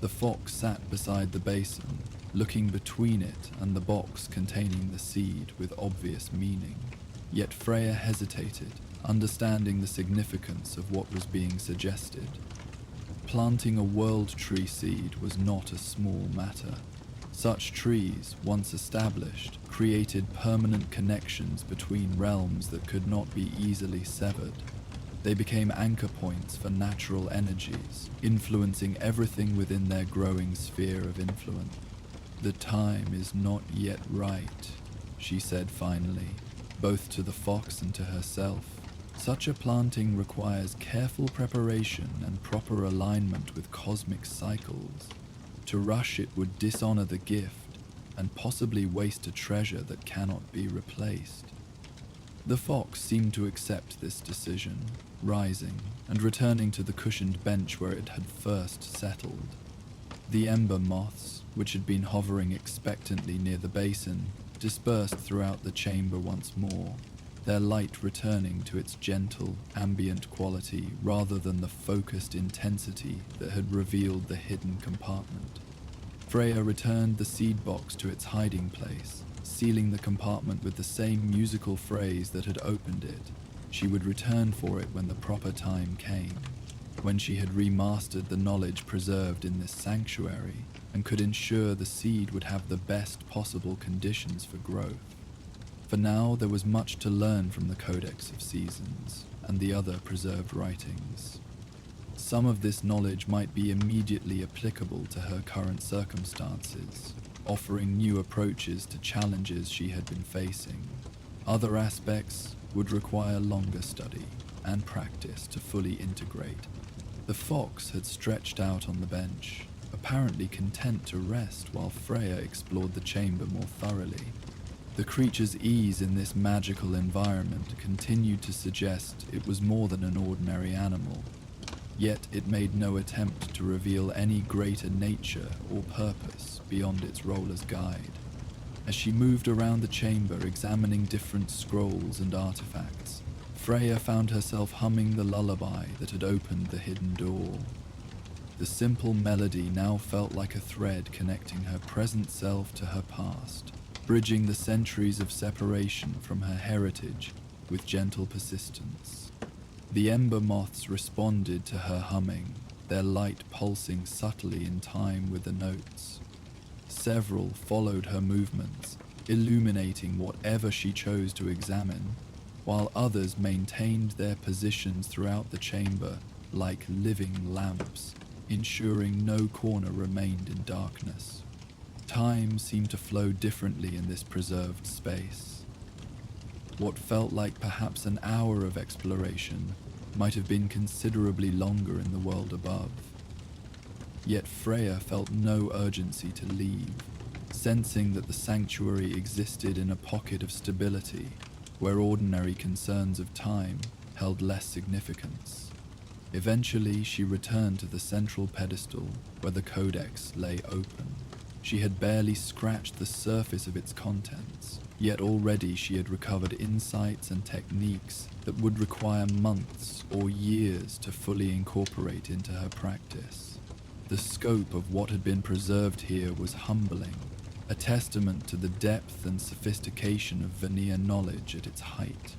The fox sat beside the basin, looking between it and the box containing the seed with obvious meaning. Yet Freya hesitated, understanding the significance of what was being suggested. Planting a world tree seed was not a small matter. Such trees, once established, created permanent connections between realms that could not be easily severed. They became anchor points for natural energies, influencing everything within their growing sphere of influence. "The time is not yet right," she said finally, both to the fox and to herself. Such a planting requires careful preparation and proper alignment with cosmic cycles. To rush it would dishonor the gift and possibly waste a treasure that cannot be replaced. The fox seemed to accept this decision, rising and returning to the cushioned bench where it had first settled. The ember moths, which had been hovering expectantly near the basin, dispersed throughout the chamber once more, their light returning to its gentle, ambient quality rather than the focused intensity that had revealed the hidden compartment. Freya returned the seed box to its hiding place, sealing the compartment with the same musical phrase that had opened it. She would return for it when the proper time came, when she had remastered the knowledge preserved in this sanctuary and could ensure the seed would have the best possible conditions for growth. For now, there was much to learn from the Codex of Seasons and the other preserved writings. Some of this knowledge might be immediately applicable to her current circumstances, offering new approaches to challenges she had been facing. Other aspects would require longer study and practice to fully integrate. The fox had stretched out on the bench, apparently content to rest while Freya explored the chamber more thoroughly. The creature's ease in this magical environment continued to suggest it was more than an ordinary animal, yet it made no attempt to reveal any greater nature or purpose beyond its role as guide. As she moved around the chamber examining different scrolls and artifacts, Freya found herself humming the lullaby that had opened the hidden door. The simple melody now felt like a thread connecting her present self to her past, bridging the centuries of separation from her heritage with gentle persistence. The ember moths responded to her humming, their light pulsing subtly in time with the notes. Several followed her movements, illuminating whatever she chose to examine, while others maintained their positions throughout the chamber like living lamps, ensuring no corner remained in darkness. Time seemed to flow differently in this preserved space. What felt like perhaps an hour of exploration might have been considerably longer in the world above. Yet Freya felt no urgency to leave, sensing that the sanctuary existed in a pocket of stability where ordinary concerns of time held less significance. Eventually, she returned to the central pedestal where the Codex lay open. She had barely scratched the surface of its contents, yet already she had recovered insights and techniques that would require months or years to fully incorporate into her practice. The scope of what had been preserved here was humbling, a testament to the depth and sophistication of Vanir knowledge at its height.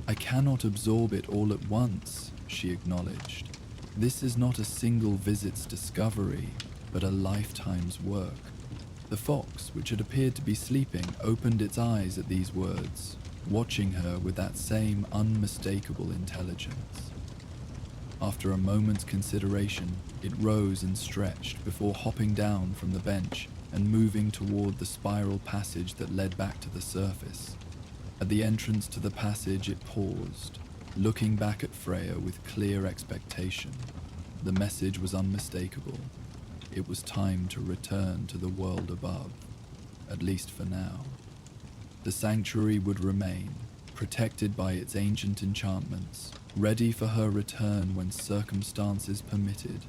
"I cannot absorb it all at once," she acknowledged. "This is not a single visit's discovery, but a lifetime's work." The fox, which had appeared to be sleeping, opened its eyes at these words, watching her with that same unmistakable intelligence. After a moment's consideration, it rose and stretched before hopping down from the bench and moving toward the spiral passage that led back to the surface. At the entrance to the passage, it paused, looking back at Freya with clear expectation. The message was unmistakable. It was time to return to the world above, at least for now. The sanctuary would remain, protected by its ancient enchantments, ready for her return when circumstances permitted.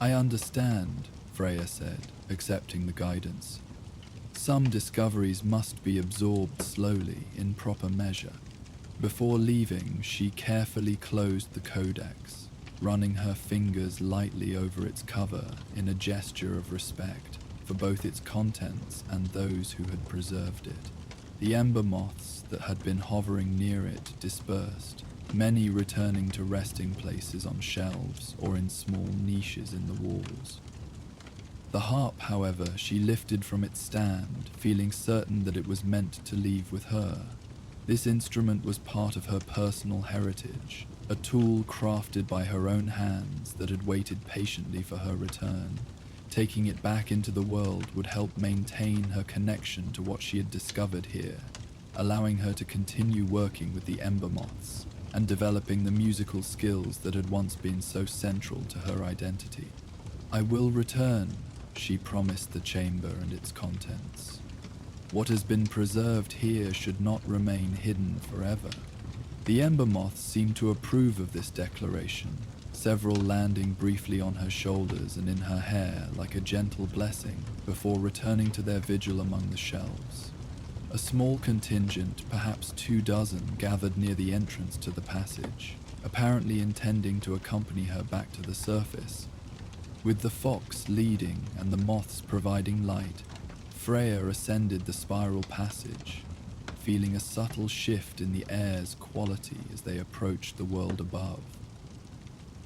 "I understand," Freya said, accepting the guidance. "Some discoveries must be absorbed slowly, in proper measure." Before leaving, she carefully closed the codex, running her fingers lightly over its cover in a gesture of respect for both its contents and those who had preserved it. The ember moths that had been hovering near it dispersed, many returning to resting places on shelves or in small niches in the walls. The harp, however, she lifted from its stand, feeling certain that it was meant to leave with her. This instrument was part of her personal heritage, a tool crafted by her own hands that had waited patiently for her return. Taking it back into the world would help maintain her connection to what she had discovered here, allowing her to continue working with the ember moths and developing the musical skills that had once been so central to her identity. "I will return," she promised the chamber and its contents. "What has been preserved here should not remain hidden forever." The ember moths seemed to approve of this declaration, several landing briefly on her shoulders and in her hair like a gentle blessing before returning to their vigil among the shelves. A small contingent, perhaps 24, gathered near the entrance to the passage, apparently intending to accompany her back to the surface. With the fox leading and the moths providing light, Freya ascended the spiral passage, feeling a subtle shift in the air's quality as they approached the world above.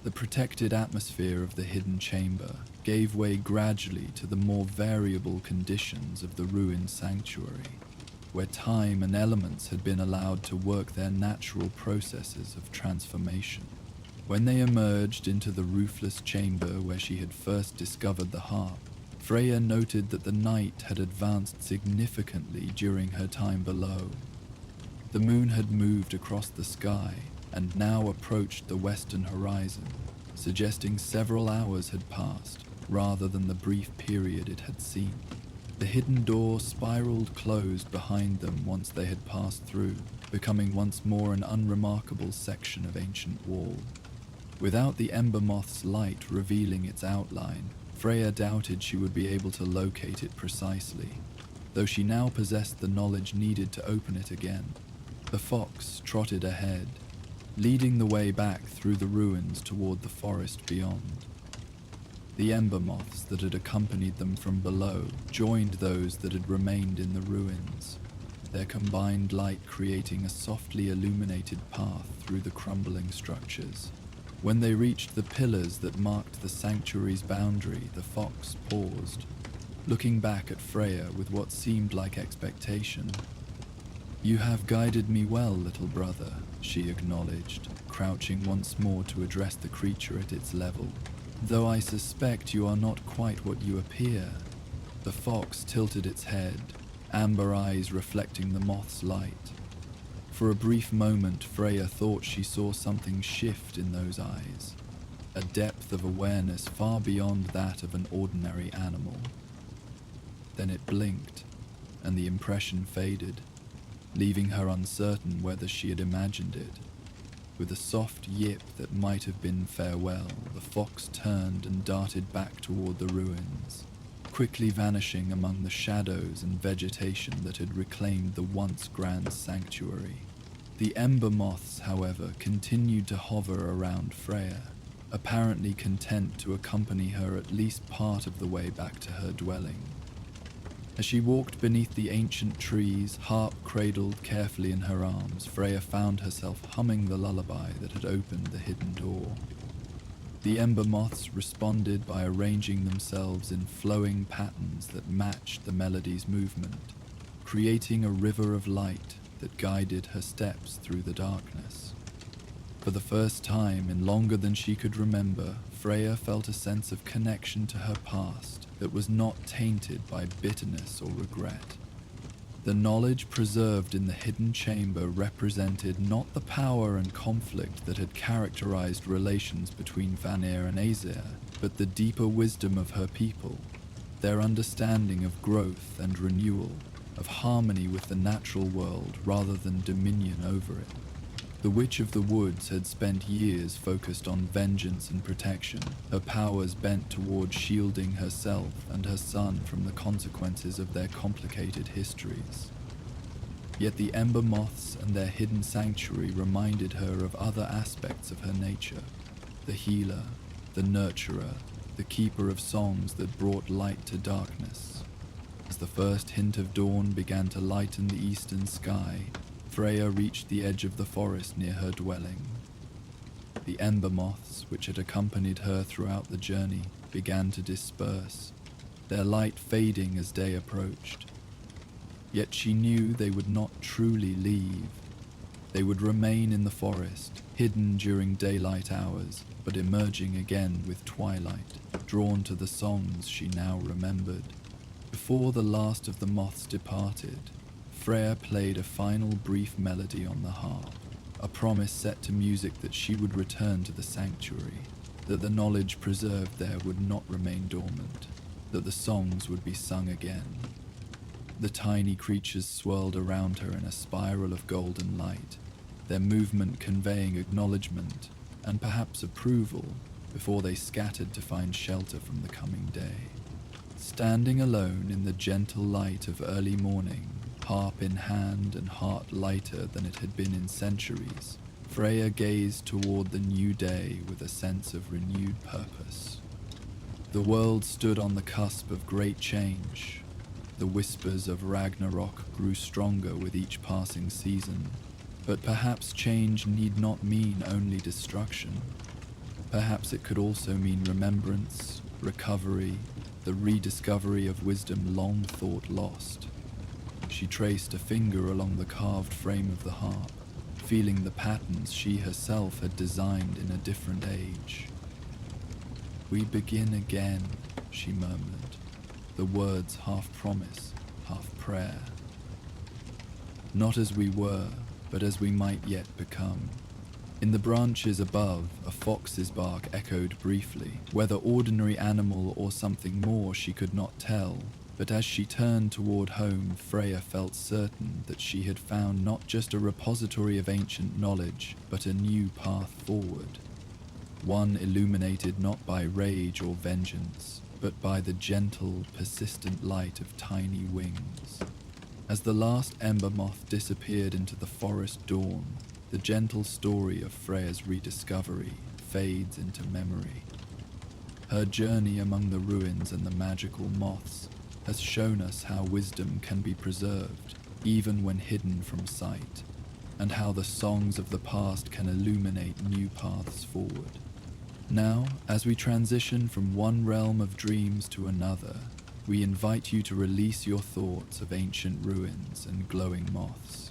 The protected atmosphere of the hidden chamber gave way gradually to the more variable conditions of the ruined sanctuary, where time and elements had been allowed to work their natural processes of transformation. When they emerged into the roofless chamber where she had first discovered the harp, Freya noted that the night had advanced significantly during her time below. The moon had moved across the sky and now approached the western horizon, suggesting several hours had passed rather than the brief period it had seen. The hidden door spiraled closed behind them once they had passed through, becoming once more an unremarkable section of ancient wall. Without the ember moth's light revealing its outline, Freya doubted she would be able to locate it precisely, though she now possessed the knowledge needed to open it again. The fox trotted ahead, leading the way back through the ruins toward the forest beyond. The ember moths that had accompanied them from below joined those that had remained in the ruins, their combined light creating a softly illuminated path through the crumbling structures. When they reached the pillars that marked the sanctuary's boundary, the fox paused, looking back at Freya with what seemed like expectation. "You have guided me well, little brother," she acknowledged, crouching once more to address the creature at its level. "Though I suspect you are not quite what you appear." The fox tilted its head, amber eyes reflecting the moth's light. For a brief moment, Freya thought she saw something shift in those eyes, a depth of awareness far beyond that of an ordinary animal. Then it blinked, and the impression faded, leaving her uncertain whether she had imagined it. With a soft yip that might have been farewell, the fox turned and darted back toward the ruins, quickly vanishing among the shadows and vegetation that had reclaimed the once grand sanctuary. The ember moths, however, continued to hover around Freya, apparently content to accompany her at least part of the way back to her dwelling. As she walked beneath the ancient trees, harp cradled carefully in her arms, Freya found herself humming the lullaby that had opened the hidden door. The ember moths responded by arranging themselves in flowing patterns that matched the melody's movement, creating a river of light that guided her steps through the darkness. For the first time in longer than she could remember, Freya felt a sense of connection to her past, that was not tainted by bitterness or regret. The knowledge preserved in the hidden chamber represented not the power and conflict that had characterized relations between Vanir and Aesir, but the deeper wisdom of her people, their understanding of growth and renewal, of harmony with the natural world rather than dominion over it. The Witch of the Woods had spent years focused on vengeance and protection, her powers bent toward shielding herself and her son from the consequences of their complicated histories. Yet the ember moths and their hidden sanctuary reminded her of other aspects of her nature: the healer, the nurturer, the keeper of songs that brought light to darkness. As the first hint of dawn began to lighten the eastern sky, Freya reached the edge of the forest near her dwelling. The ember moths, which had accompanied her throughout the journey, began to disperse, their light fading as day approached. Yet she knew they would not truly leave. They would remain in the forest, hidden during daylight hours, but emerging again with twilight, drawn to the songs she now remembered. Before the last of the moths departed, Freya played a final brief melody on the harp, a promise set to music that she would return to the sanctuary, that the knowledge preserved there would not remain dormant, that the songs would be sung again. The tiny creatures swirled around her in a spiral of golden light, their movement conveying acknowledgement and perhaps approval before they scattered to find shelter from the coming day. Standing alone in the gentle light of early morning, harp in hand and heart lighter than it had been in centuries, Freya gazed toward the new day with a sense of renewed purpose. The world stood on the cusp of great change. The whispers of Ragnarok grew stronger with each passing season, but perhaps change need not mean only destruction. Perhaps it could also mean remembrance, recovery, the rediscovery of wisdom long thought lost. She traced a finger along the carved frame of the harp, feeling the patterns she herself had designed in a different age. "We begin again," she murmured, the words half promise, half prayer. "Not as we were, but as we might yet become." In the branches above, a fox's bark echoed briefly, whether ordinary animal or something more she could not tell. But as she turned toward home, Freya felt certain that she had found not just a repository of ancient knowledge, but a new path forward. One illuminated not by rage or vengeance, but by the gentle, persistent light of tiny wings. As the last ember moth disappeared into the forest dawn, the gentle story of Freya's rediscovery fades into memory. Her journey among the ruins and the magical moths has shown us how wisdom can be preserved, even when hidden from sight, and how the songs of the past can illuminate new paths forward. Now, as we transition from one realm of dreams to another, we invite you to release your thoughts of ancient ruins and glowing moths.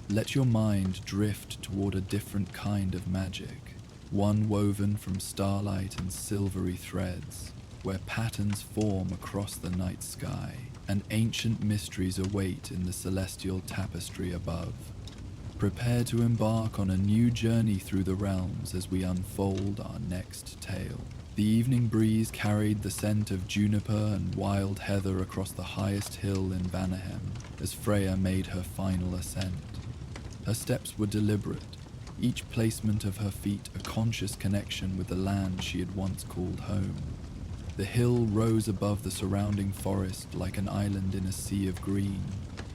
Let your mind drift toward a different kind of magic, one woven from starlight and silvery threads, where patterns form across the night sky, and ancient mysteries await in the celestial tapestry above. Prepare to embark on a new journey through the realms as we unfold our next tale. The evening breeze carried the scent of juniper and wild heather across the highest hill in Vanaheim as Freya made her final ascent. Her steps were deliberate, each placement of her feet a conscious connection with the land she had once called home. The hill rose above the surrounding forest like an island in a sea of green,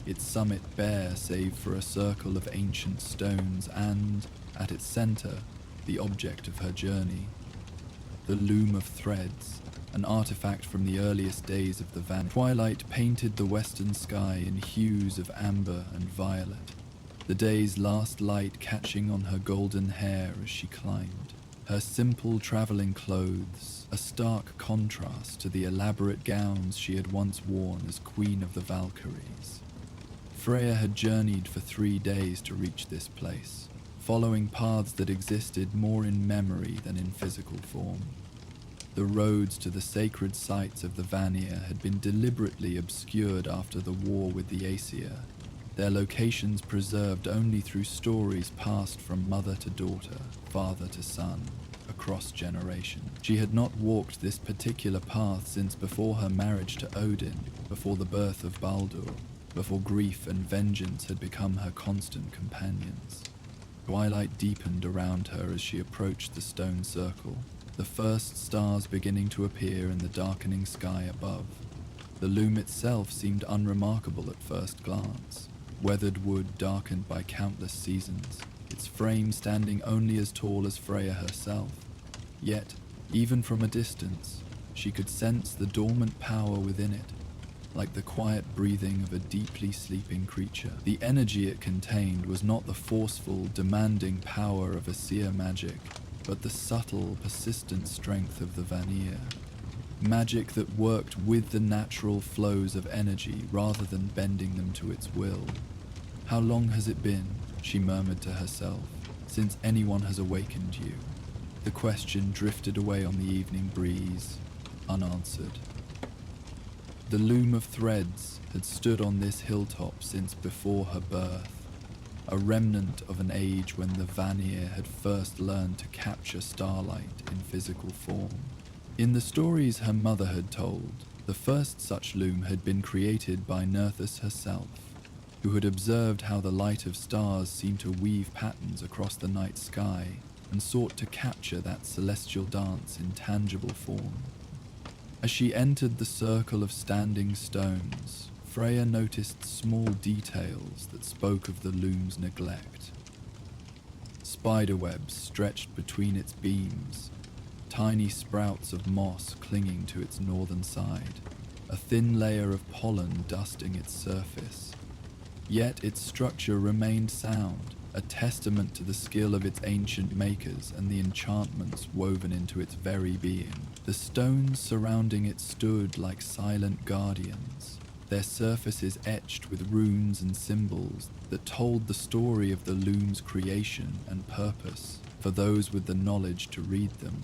its summit bare save for a circle of ancient stones and, at its center, the object of her journey. The loom of threads, an artifact from the earliest days of the Van. Twilight painted the western sky in hues of amber and violet, the day's last light catching on her golden hair as she climbed. Her simple traveling clothes, a stark contrast to the elaborate gowns she had once worn as Queen of the Valkyries. Freya had journeyed for 3 days to reach this place, following paths that existed more in memory than in physical form. The roads to the sacred sites of the Vanir had been deliberately obscured after the war with the Aesir, their locations preserved only through stories passed from mother to daughter, father to son, across generations. She had not walked this particular path since before her marriage to Odin, before the birth of Baldur, before grief and vengeance had become her constant companions. Twilight deepened around her as she approached the stone circle, the first stars beginning to appear in the darkening sky above. The loom itself seemed unremarkable at first glance, weathered wood darkened by countless seasons, its frame standing only as tall as Freya herself. Yet, even from a distance, she could sense the dormant power within it, like the quiet breathing of a deeply sleeping creature. The energy it contained was not the forceful, demanding power of Aesir magic, but the subtle, persistent strength of the Vanir. Magic that worked with the natural flows of energy rather than bending them to its will. "How long has it been," she murmured to herself, "since anyone has awakened you?" The question drifted away on the evening breeze, unanswered. The loom of threads had stood on this hilltop since before her birth, a remnant of an age when the Vanir had first learned to capture starlight in physical form. In the stories her mother had told, the first such loom had been created by Nerthus herself, who had observed how the light of stars seemed to weave patterns across the night sky and sought to capture that celestial dance in tangible form. As she entered the circle of standing stones, Freya noticed small details that spoke of the loom's neglect. Spiderwebs stretched between its beams, tiny sprouts of moss clinging to its northern side, a thin layer of pollen dusting its surface. Yet its structure remained sound, a testament to the skill of its ancient makers and the enchantments woven into its very being. The stones surrounding it stood like silent guardians, their surfaces etched with runes and symbols that told the story of the loom's creation and purpose for those with the knowledge to read them.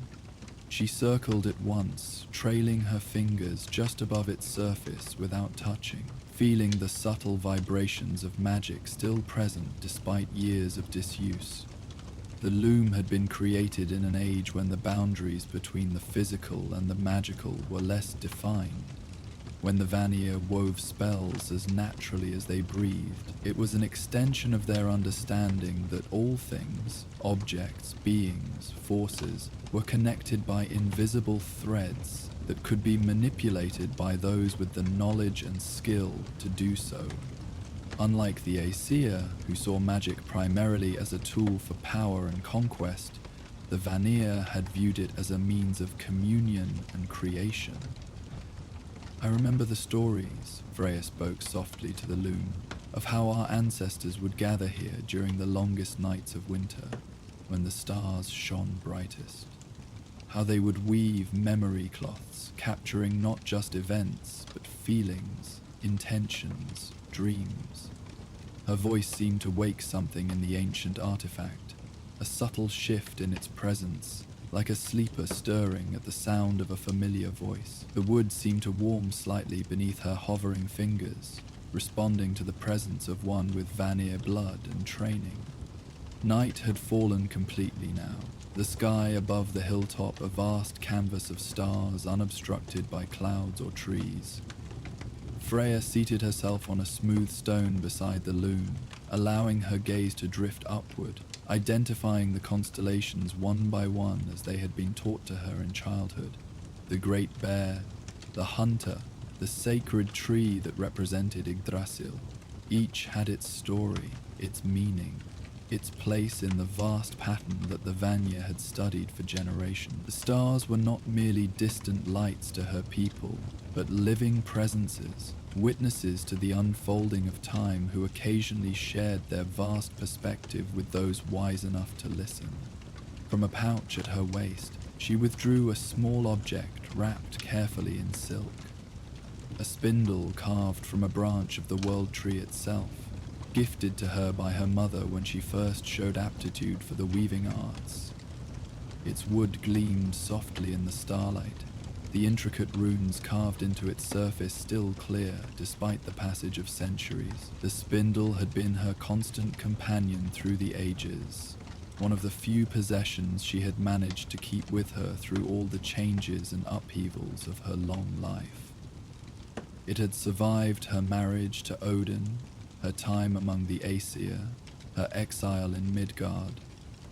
She circled it once, trailing her fingers just above its surface without touching, feeling the subtle vibrations of magic still present despite years of disuse. The loom had been created in an age when the boundaries between the physical and the magical were less defined. When the Vanir wove spells as naturally as they breathed, it was an extension of their understanding that all things, objects, beings, forces, were connected by invisible threads that could be manipulated by those with the knowledge and skill to do so. Unlike the Aesir, who saw magic primarily as a tool for power and conquest, the Vanir had viewed it as a means of communion and creation. "I remember the stories," Freya spoke softly to the loom, "of how our ancestors would gather here during the longest nights of winter, when the stars shone brightest. How they would weave memory cloths, capturing not just events, but feelings, intentions, dreams." Her voice seemed to wake something in the ancient artifact, a subtle shift in its presence, like a sleeper stirring at the sound of a familiar voice. The wood seemed to warm slightly beneath her hovering fingers, responding to the presence of one with Vanir blood and training. Night had fallen completely now, the sky above the hilltop a vast canvas of stars unobstructed by clouds or trees. Freya seated herself on a smooth stone beside the loom, allowing her gaze to drift upward, identifying the constellations one by one as they had been taught to her in childhood. The Great Bear, the Hunter, the sacred tree that represented Yggdrasil. Each had its story, its meaning, its place in the vast pattern that the Vanir had studied for generations. The stars were not merely distant lights to her people, but living presences, witnesses to the unfolding of time who occasionally shared their vast perspective with those wise enough to listen. From a pouch at her waist, she withdrew a small object wrapped carefully in silk. A spindle carved from a branch of the world tree itself, gifted to her by her mother when she first showed aptitude for the weaving arts. Its wood gleamed softly in the starlight, the intricate runes carved into its surface still clear despite the passage of centuries. The spindle had been her constant companion through the ages, one of the few possessions she had managed to keep with her through all the changes and upheavals of her long life. It had survived her marriage to Odin, her time among the Aesir, her exile in Midgard,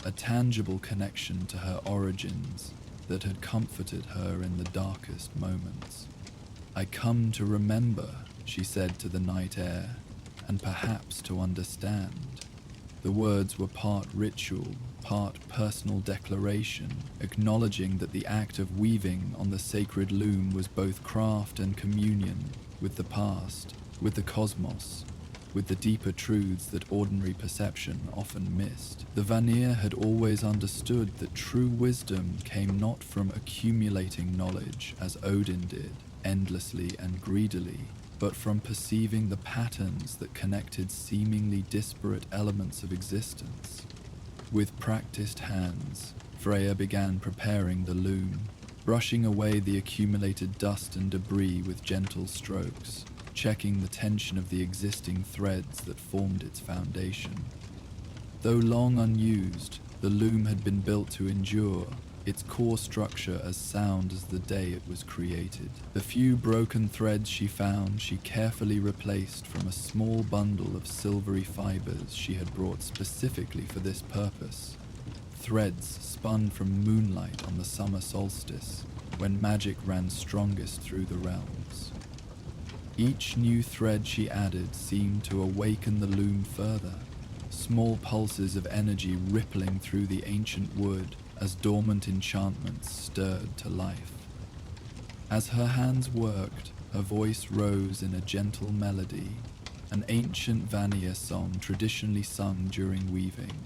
a tangible connection to her origins that had comforted her in the darkest moments. "I come to remember," she said to the night air, "and perhaps to understand." The words were part ritual, part personal declaration, acknowledging that the act of weaving on the sacred loom was both craft and communion with the past, with the cosmos, with the deeper truths that ordinary perception often missed. The Vanir had always understood that true wisdom came not from accumulating knowledge, as Odin did, endlessly and greedily, but from perceiving the patterns that connected seemingly disparate elements of existence. With practiced hands, Freya began preparing the loom, brushing away the accumulated dust and debris with gentle strokes, checking the tension of the existing threads that formed its foundation. Though long unused, the loom had been built to endure, its core structure as sound as the day it was created. The few broken threads she found, she carefully replaced from a small bundle of silvery fibers she had brought specifically for this purpose. Threads spun from moonlight on the summer solstice, when magic ran strongest through the realms. Each new thread she added seemed to awaken the loom further, small pulses of energy rippling through the ancient wood as dormant enchantments stirred to life. As her hands worked, her voice rose in a gentle melody, an ancient Vanir song traditionally sung during weaving,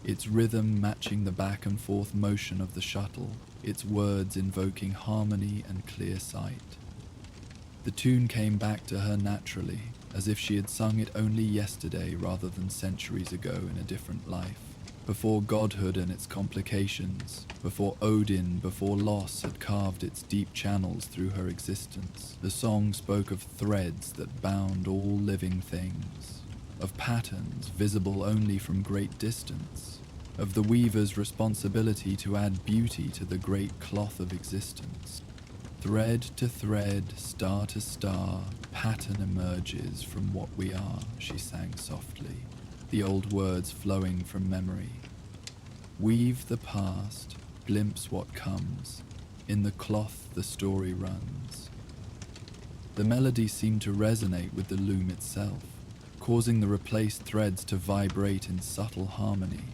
its rhythm matching the back and forth motion of the shuttle, its words invoking harmony and clear sight. The tune came back to her naturally, as if she had sung it only yesterday rather than centuries ago in a different life. Before godhood and its complications, before Odin, before loss had carved its deep channels through her existence, the song spoke of threads that bound all living things, of patterns visible only from great distance, of the weaver's responsibility to add beauty to the great cloth of existence. Thread to thread, star to star, pattern emerges from what we are, she sang softly, the old words flowing from memory. Weave the past, glimpse what comes, in the cloth the story runs. The melody seemed to resonate with the loom itself, causing the replaced threads to vibrate in subtle harmony,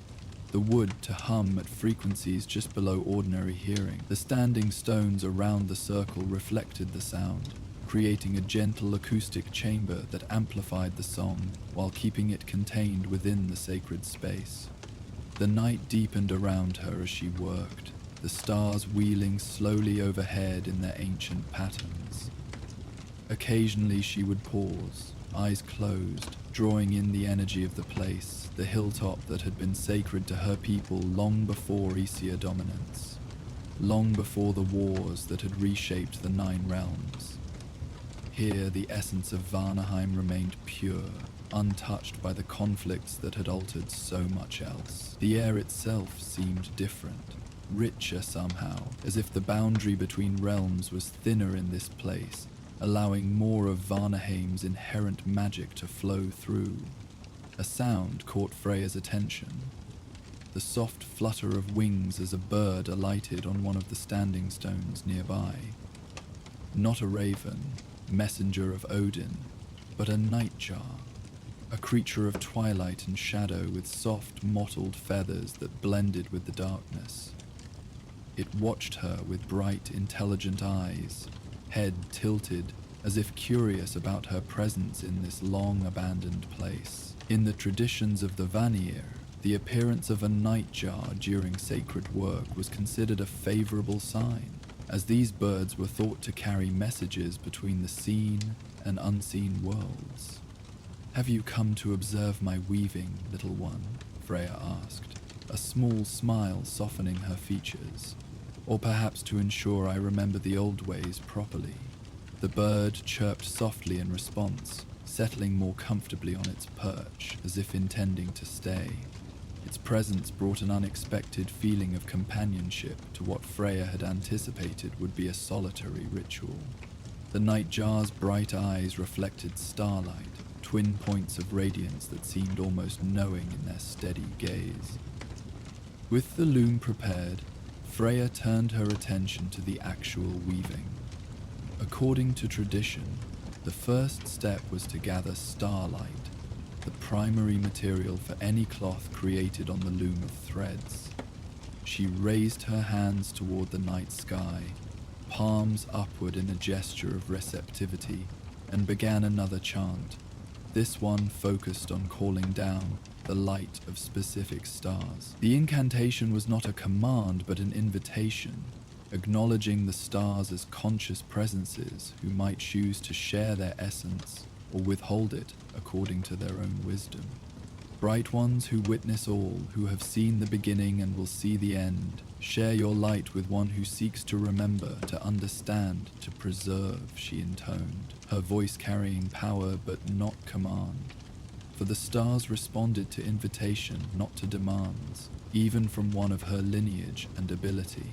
the wood to hum at frequencies just below ordinary hearing. The standing stones around the circle reflected the sound, creating a gentle acoustic chamber that amplified the song while keeping it contained within the sacred space. The night deepened around her as she worked, the stars wheeling slowly overhead in their ancient patterns. Occasionally she would pause, eyes closed, drawing in the energy of the place, the hilltop that had been sacred to her people long before Aesir dominance, long before the wars that had reshaped the 9 realms. Here the essence of Vanaheim remained pure, untouched by the conflicts that had altered so much else. The air itself seemed different, richer somehow, as if the boundary between realms was thinner in this place, allowing more of Vanaheim's inherent magic to flow through. A sound caught Freya's attention, the soft flutter of wings as a bird alighted on one of the standing stones nearby. Not a raven, messenger of Odin, but a nightjar, a creature of twilight and shadow with soft, mottled feathers that blended with the darkness. It watched her with bright, intelligent eyes, head tilted as if curious about her presence in this long-abandoned place. In the traditions of the Vanir, the appearance of a nightjar during sacred work was considered a favorable sign, as these birds were thought to carry messages between the seen and unseen worlds. "Have you come to observe my weaving, little one?" Freya asked. a small smile softening her features, or perhaps to ensure I remember the old ways properly. The bird chirped softly in response, settling more comfortably on its perch, as if intending to stay. Its presence brought an unexpected feeling of companionship to what Freya had anticipated would be a solitary ritual. The nightjar's bright eyes reflected starlight, twin points of radiance that seemed almost knowing in their steady gaze. With the loom prepared, Freya turned her attention to the actual weaving. According to tradition, the first step was to gather starlight, the primary material for any cloth created on the loom of threads. She raised her hands toward the night sky, palms upward in a gesture of receptivity, and began another chant, this one focused on calling down the light of specific stars. The incantation was not a command but an invitation, acknowledging the stars as conscious presences who might choose to share their essence or withhold it according to their own wisdom. Bright ones who witness all, who have seen the beginning and will see the end, share your light with one who seeks to remember, to understand, to preserve, she intoned, her voice carrying power but not command. For the stars responded to invitation, not to demands, even from one of her lineage and ability.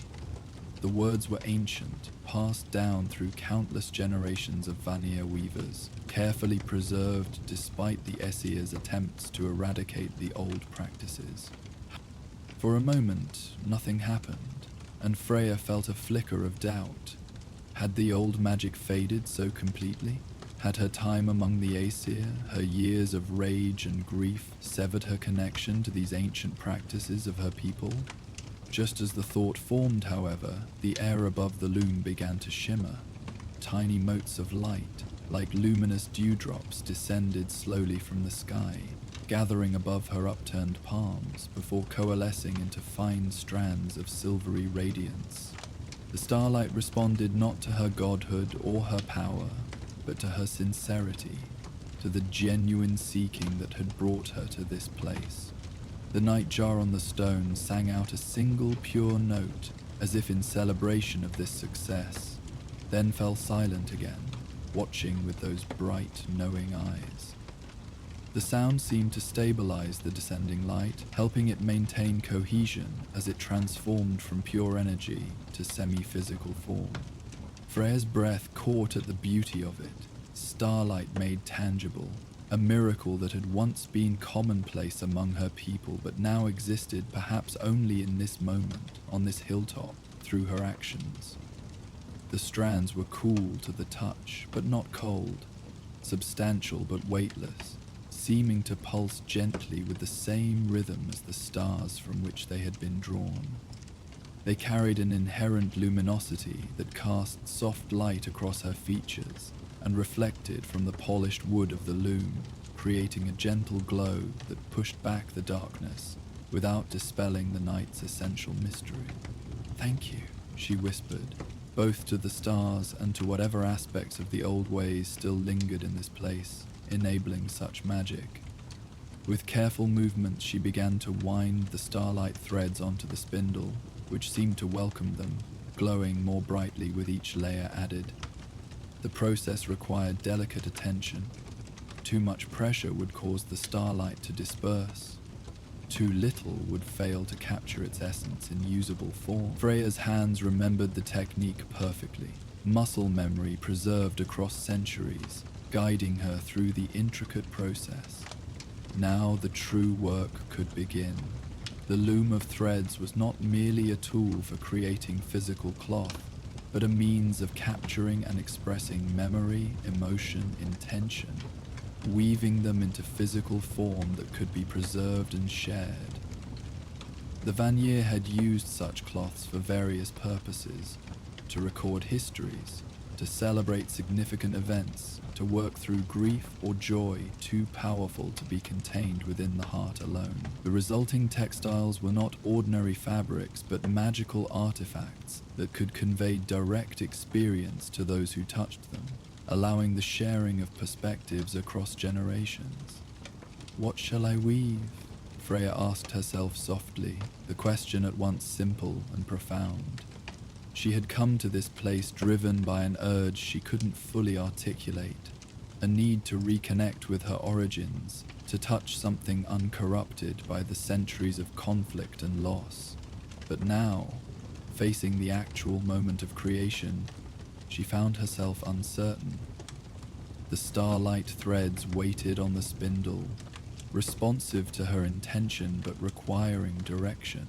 The words were ancient, passed down through countless generations of Vanir weavers, carefully preserved despite the Aesir's attempts to eradicate the old practices. For a moment, nothing happened, and Freya felt a flicker of doubt. Had the old magic faded so completely? Had her time among the Aesir, her years of rage and grief, severed her connection to these ancient practices of her people? Just as the thought formed, however, the air above the loom began to shimmer. Tiny motes of light, like luminous dewdrops, descended slowly from the sky, gathering above her upturned palms before coalescing into fine strands of silvery radiance. The starlight responded not to her godhood or her power, but to her sincerity, to the genuine seeking that had brought her to this place. The nightjar on the stone sang out a single pure note, as if in celebration of this success, then fell silent again, watching with those bright, knowing eyes. The sound seemed to stabilize the descending light, helping it maintain cohesion as it transformed from pure energy to semi-physical form. Freya's breath caught at the beauty of it, starlight made tangible, a miracle that had once been commonplace among her people but now existed perhaps only in this moment, on this hilltop, through her actions. The strands were cool to the touch, but not cold, substantial but weightless, seeming to pulse gently with the same rhythm as the stars from which they had been drawn. They carried an inherent luminosity that cast soft light across her features and reflected from the polished wood of the loom, creating a gentle glow that pushed back the darkness without dispelling the night's essential mystery. "Thank you," she whispered, both to the stars and to whatever aspects of the old ways still lingered in this place, enabling such magic. With careful movements, she began to wind the starlight threads onto the spindle, which seemed to welcome them, glowing more brightly with each layer added. The process required delicate attention. Too much pressure would cause the starlight to disperse. Too little would fail to capture its essence in usable form. Freya's hands remembered the technique perfectly, muscle memory preserved across centuries, guiding her through the intricate process. Now the true work could begin. The loom of threads was not merely a tool for creating physical cloth, but a means of capturing and expressing memory, emotion, intention, weaving them into physical form that could be preserved and shared. The Vanir had used such cloths for various purposes, to record histories, to celebrate significant events, to work through grief or joy too powerful to be contained within the heart alone. The resulting textiles were not ordinary fabrics, but magical artifacts that could convey direct experience to those who touched them, allowing the sharing of perspectives across generations. "What shall I weave?" Freya asked herself softly, the question at once simple and profound. She had come to this place driven by an urge she couldn't fully articulate, a need to reconnect with her origins, to touch something uncorrupted by the centuries of conflict and loss. But now, facing the actual moment of creation, she found herself uncertain. The starlight threads waited on the spindle, responsive to her intention but requiring direction.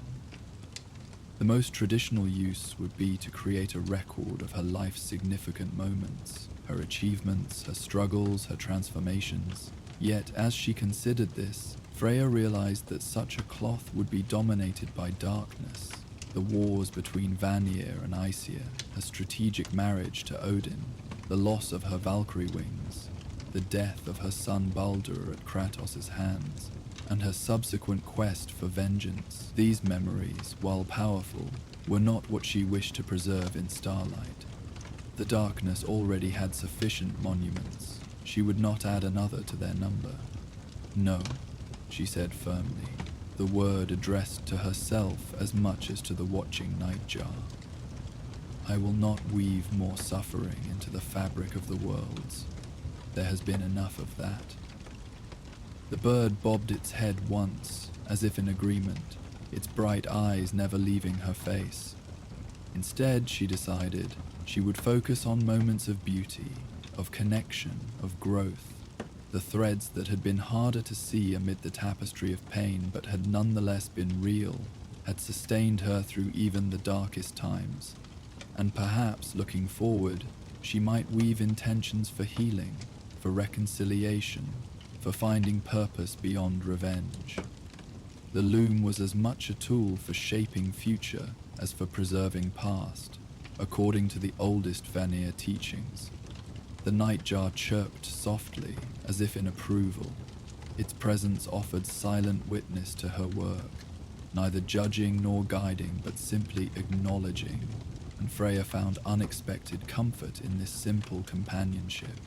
The most traditional use would be to create a record of her life's significant moments, her achievements, her struggles, her transformations. Yet, as she considered this, Freya realized that such a cloth would be dominated by darkness. The wars between Vanir and Aesir, her strategic marriage to Odin, the loss of her Valkyrie wings, the death of her son Baldur at Kratos' hands, and her subsequent quest for vengeance. These memories, while powerful, were not what she wished to preserve in starlight. The darkness already had sufficient monuments. She would not add another to their number. No, she said firmly, the word addressed to herself as much as to the watching nightjar. I will not weave more suffering into the fabric of the worlds. There has been enough of that. The bird bobbed its head once, as if in agreement, its bright eyes never leaving her face. Instead, she decided, she would focus on moments of beauty, of connection, of growth, the threads that had been harder to see amid the tapestry of pain but had nonetheless been real, had sustained her through even the darkest times. And perhaps, looking forward, she might weave intentions for healing, for reconciliation, for finding purpose beyond revenge. The loom was as much a tool for shaping future as for preserving past, according to the oldest Vanir teachings. The nightjar chirped softly, as if in approval. Its presence offered silent witness to her work, neither judging nor guiding, but simply acknowledging, and Freya found unexpected comfort in this simple companionship.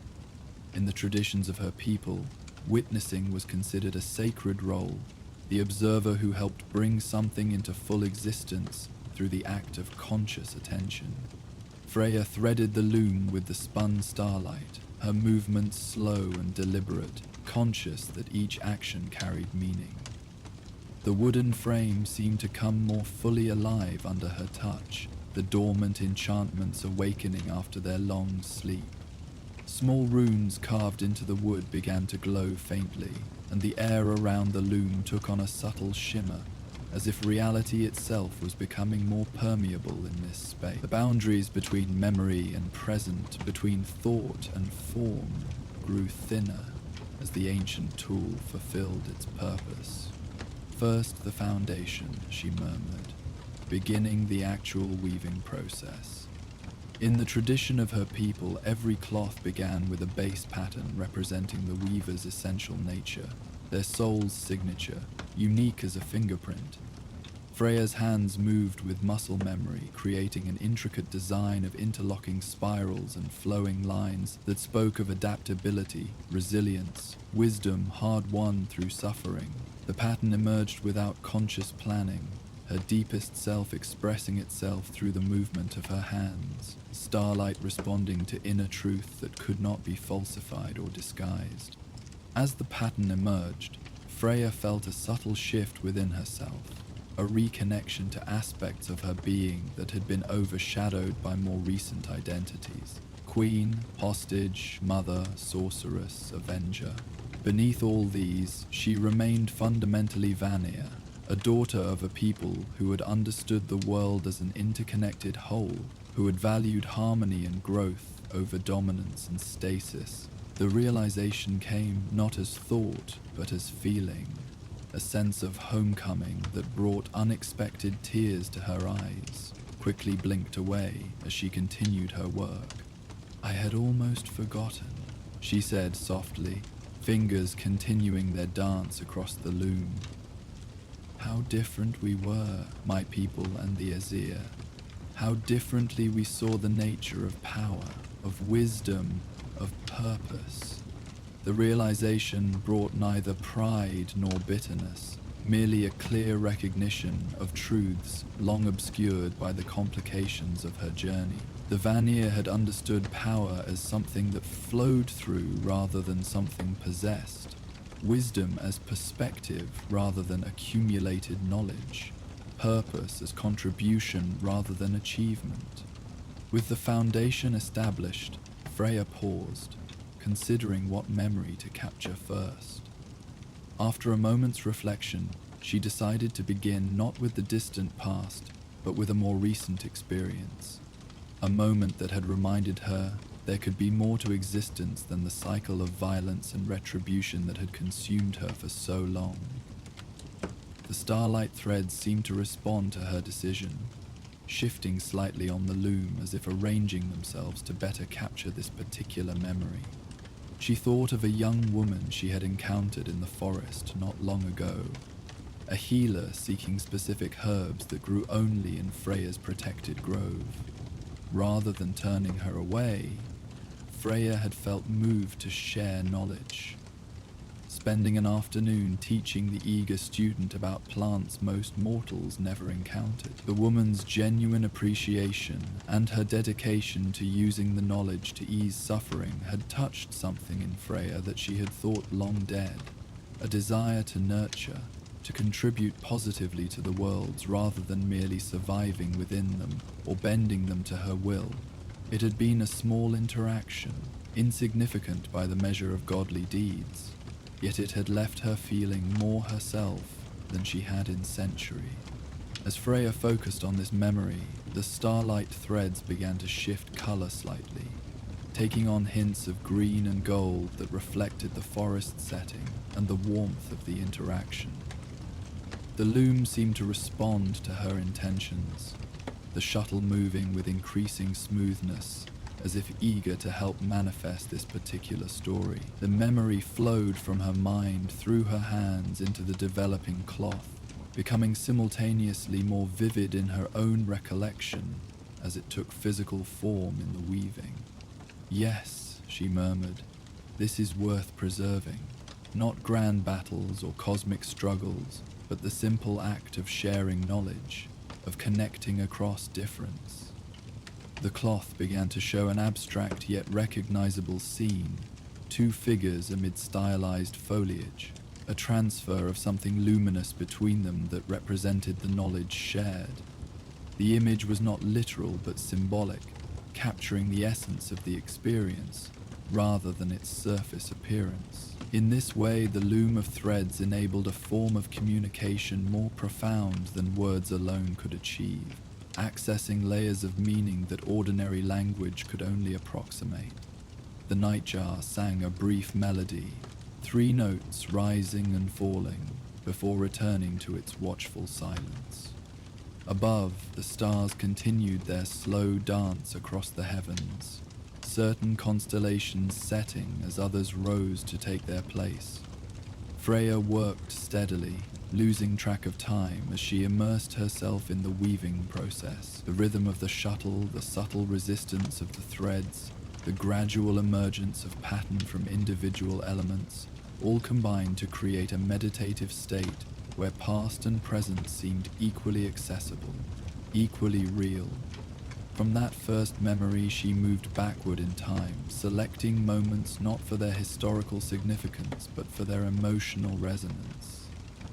In the traditions of her people, witnessing was considered a sacred role, the observer who helped bring something into full existence through the act of conscious attention. Freya threaded the loom with the spun starlight, her movements slow and deliberate, conscious that each action carried meaning. The wooden frame seemed to come more fully alive under her touch, the dormant enchantments awakening after their long sleep. Small runes carved into the wood began to glow faintly, and the air around the loom took on a subtle shimmer, as if reality itself was becoming more permeable in this space. The boundaries between memory and present, between thought and form, grew thinner as the ancient tool fulfilled its purpose. First the foundation, she murmured, beginning the actual weaving process. In the tradition of her people, every cloth began with a base pattern representing the weaver's essential nature, their soul's signature, unique as a fingerprint. Freya's hands moved with muscle memory, creating an intricate design of interlocking spirals and flowing lines that spoke of adaptability, resilience, wisdom hard-won through suffering. The pattern emerged without conscious planning, her deepest self expressing itself through the movement of her hands, starlight responding to inner truth that could not be falsified or disguised. As the pattern emerged, Freya felt a subtle shift within herself, a reconnection to aspects of her being that had been overshadowed by more recent identities. Queen, hostage, mother, sorceress, avenger. Beneath all these, she remained fundamentally Vanir, a daughter of a people who had understood the world as an interconnected whole, who had valued harmony and growth over dominance and stasis. The realization came not as thought, but as feeling, a sense of homecoming that brought unexpected tears to her eyes, quickly blinked away as she continued her work. I had almost forgotten, she said softly, fingers continuing their dance across the loom. How different we were, my people and the Aesir. How differently we saw the nature of power, of wisdom, of purpose. The realization brought neither pride nor bitterness, merely a clear recognition of truths long obscured by the complications of her journey. The Vanir had understood power as something that flowed through rather than something possessed, wisdom as perspective rather than accumulated knowledge, purpose as contribution rather than achievement. With the foundation established, Freya paused, considering what memory to capture first. After a moment's reflection, she decided to begin not with the distant past, but with a more recent experience. A moment that had reminded her there could be more to existence than the cycle of violence and retribution that had consumed her for so long. The starlight threads seemed to respond to her decision, shifting slightly on the loom as if arranging themselves to better capture this particular memory. She thought of a young woman she had encountered in the forest not long ago, a healer seeking specific herbs that grew only in Freya's protected grove. Rather than turning her away, Freya had felt moved to share knowledge. Spending an afternoon teaching the eager student about plants most mortals never encountered, the woman's genuine appreciation and her dedication to using the knowledge to ease suffering had touched something in Freya that she had thought long dead, a desire to nurture, to contribute positively to the worlds rather than merely surviving within them or bending them to her will. It had been a small interaction, insignificant by the measure of godly deeds, yet it had left her feeling more herself than she had in centuries. As Freya focused on this memory, the starlight threads began to shift color slightly, taking on hints of green and gold that reflected the forest setting and the warmth of the interaction. The loom seemed to respond to her intentions, the shuttle moving with increasing smoothness, as if eager to help manifest this particular story. The memory flowed from her mind through her hands into the developing cloth, becoming simultaneously more vivid in her own recollection as it took physical form in the weaving. "Yes," she murmured, "this is worth preserving. Not grand battles or cosmic struggles, but the simple act of sharing knowledge, of connecting across difference." The cloth began to show an abstract yet recognizable scene, two figures amid stylized foliage, a transfer of something luminous between them that represented the knowledge shared. The image was not literal but symbolic, capturing the essence of the experience rather than its surface appearance. In this way, the loom of threads enabled a form of communication more profound than words alone could achieve, accessing layers of meaning that ordinary language could only approximate. The nightjar sang a brief melody, 3 notes rising and falling, before returning to its watchful silence. Above, the stars continued their slow dance across the heavens, certain constellations setting as others rose to take their place. Freya worked steadily, losing track of time as she immersed herself in the weaving process. The rhythm of the shuttle, the subtle resistance of the threads, the gradual emergence of pattern from individual elements, all combined to create a meditative state where past and present seemed equally accessible, equally real. From that first memory, she moved backward in time, selecting moments not for their historical significance, but for their emotional resonance.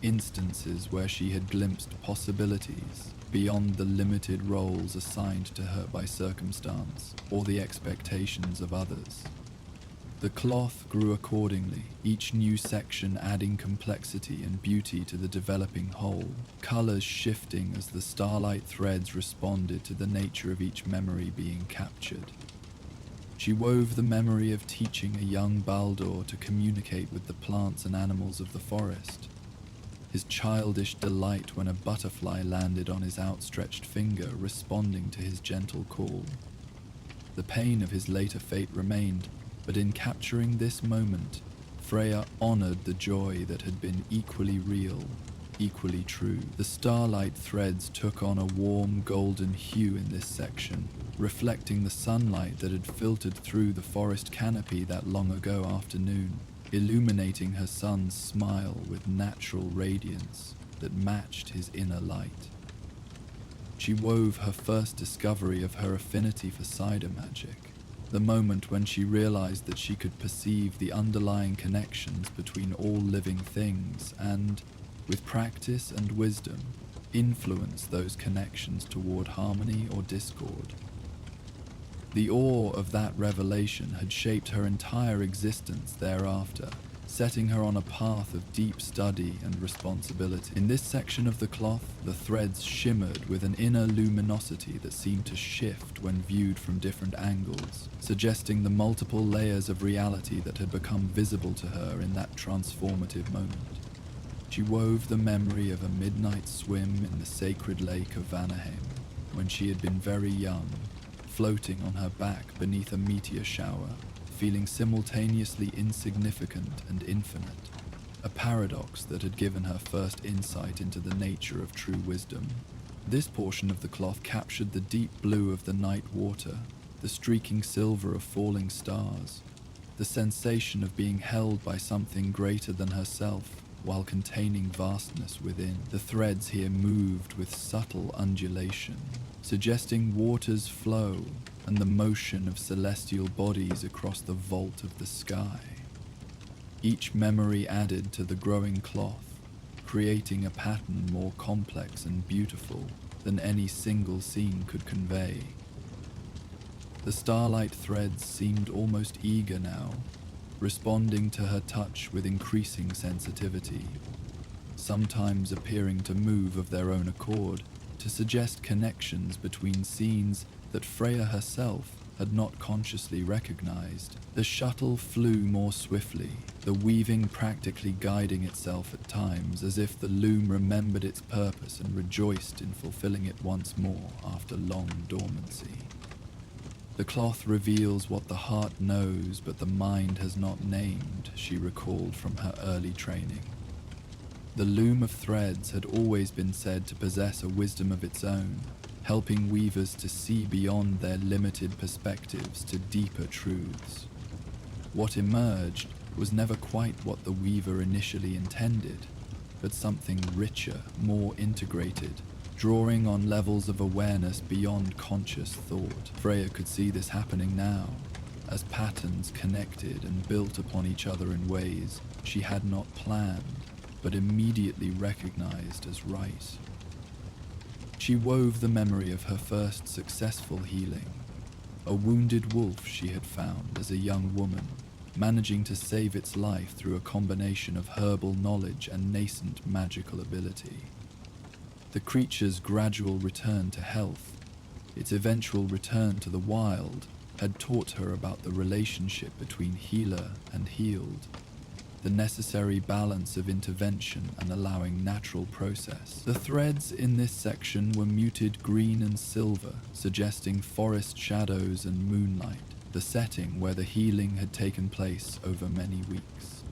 Instances where she had glimpsed possibilities beyond the limited roles assigned to her by circumstance or the expectations of others. The cloth grew accordingly, each new section adding complexity and beauty to the developing whole, colors shifting as the starlight threads responded to the nature of each memory being captured. She wove the memory of teaching a young Baldur to communicate with the plants and animals of the forest, his childish delight when a butterfly landed on his outstretched finger, responding to his gentle call. The pain of his later fate remained, but in capturing this moment, Freya honored the joy that had been equally real, equally true. The starlight threads took on a warm golden hue in this section, reflecting the sunlight that had filtered through the forest canopy that long ago afternoon, illuminating her son's smile with natural radiance. that matched his inner light. She wove her first discovery of her affinity for cider magic, the moment when she realized that she could perceive the underlying connections between all living things and, with practice and wisdom, influence those connections toward harmony or discord. The awe of that revelation had shaped her entire existence thereafter, setting her on a path of deep study and responsibility. In this section of the cloth, the threads shimmered with an inner luminosity that seemed to shift when viewed from different angles, suggesting the multiple layers of reality that had become visible to her in that transformative moment. She wove the memory of a midnight swim in the sacred lake of Vanaheim, when she had been very young, floating on her back beneath a meteor shower, feeling simultaneously insignificant and infinite, a paradox that had given her first insight into the nature of true wisdom. This portion of the cloth captured the deep blue of the night water, the streaking silver of falling stars, the sensation of being held by something greater than herself while containing vastness within. The threads here moved with subtle undulation, suggesting water's flow and the motion of celestial bodies across the vault of the sky. Each memory added to the growing cloth, creating a pattern more complex and beautiful than any single scene could convey. The starlight threads seemed almost eager now, responding to her touch with increasing sensitivity, sometimes appearing to move of their own accord to suggest connections between scenes that Freya herself had not consciously recognized. The shuttle flew more swiftly, the weaving practically guiding itself at times as if the loom remembered its purpose and rejoiced in fulfilling it once more after long dormancy. The cloth reveals what the heart knows but the mind has not named, she recalled from her early training. The loom of threads had always been said to possess a wisdom of its own, helping weavers to see beyond their limited perspectives to deeper truths. What emerged was never quite what the weaver initially intended, but something richer, more integrated, drawing on levels of awareness beyond conscious thought. Freya could see this happening now, as patterns connected and built upon each other in ways she had not planned, but immediately recognized as right. She wove the memory of her first successful healing, a wounded wolf she had found as a young woman, managing to save its life through a combination of herbal knowledge and nascent magical ability. The creature's gradual return to health, its eventual return to the wild, had taught her about the relationship between healer and healed, the necessary balance of intervention and allowing natural process. The threads in this section were muted green and silver, suggesting forest shadows and moonlight, the setting where the healing had taken place over many weeks.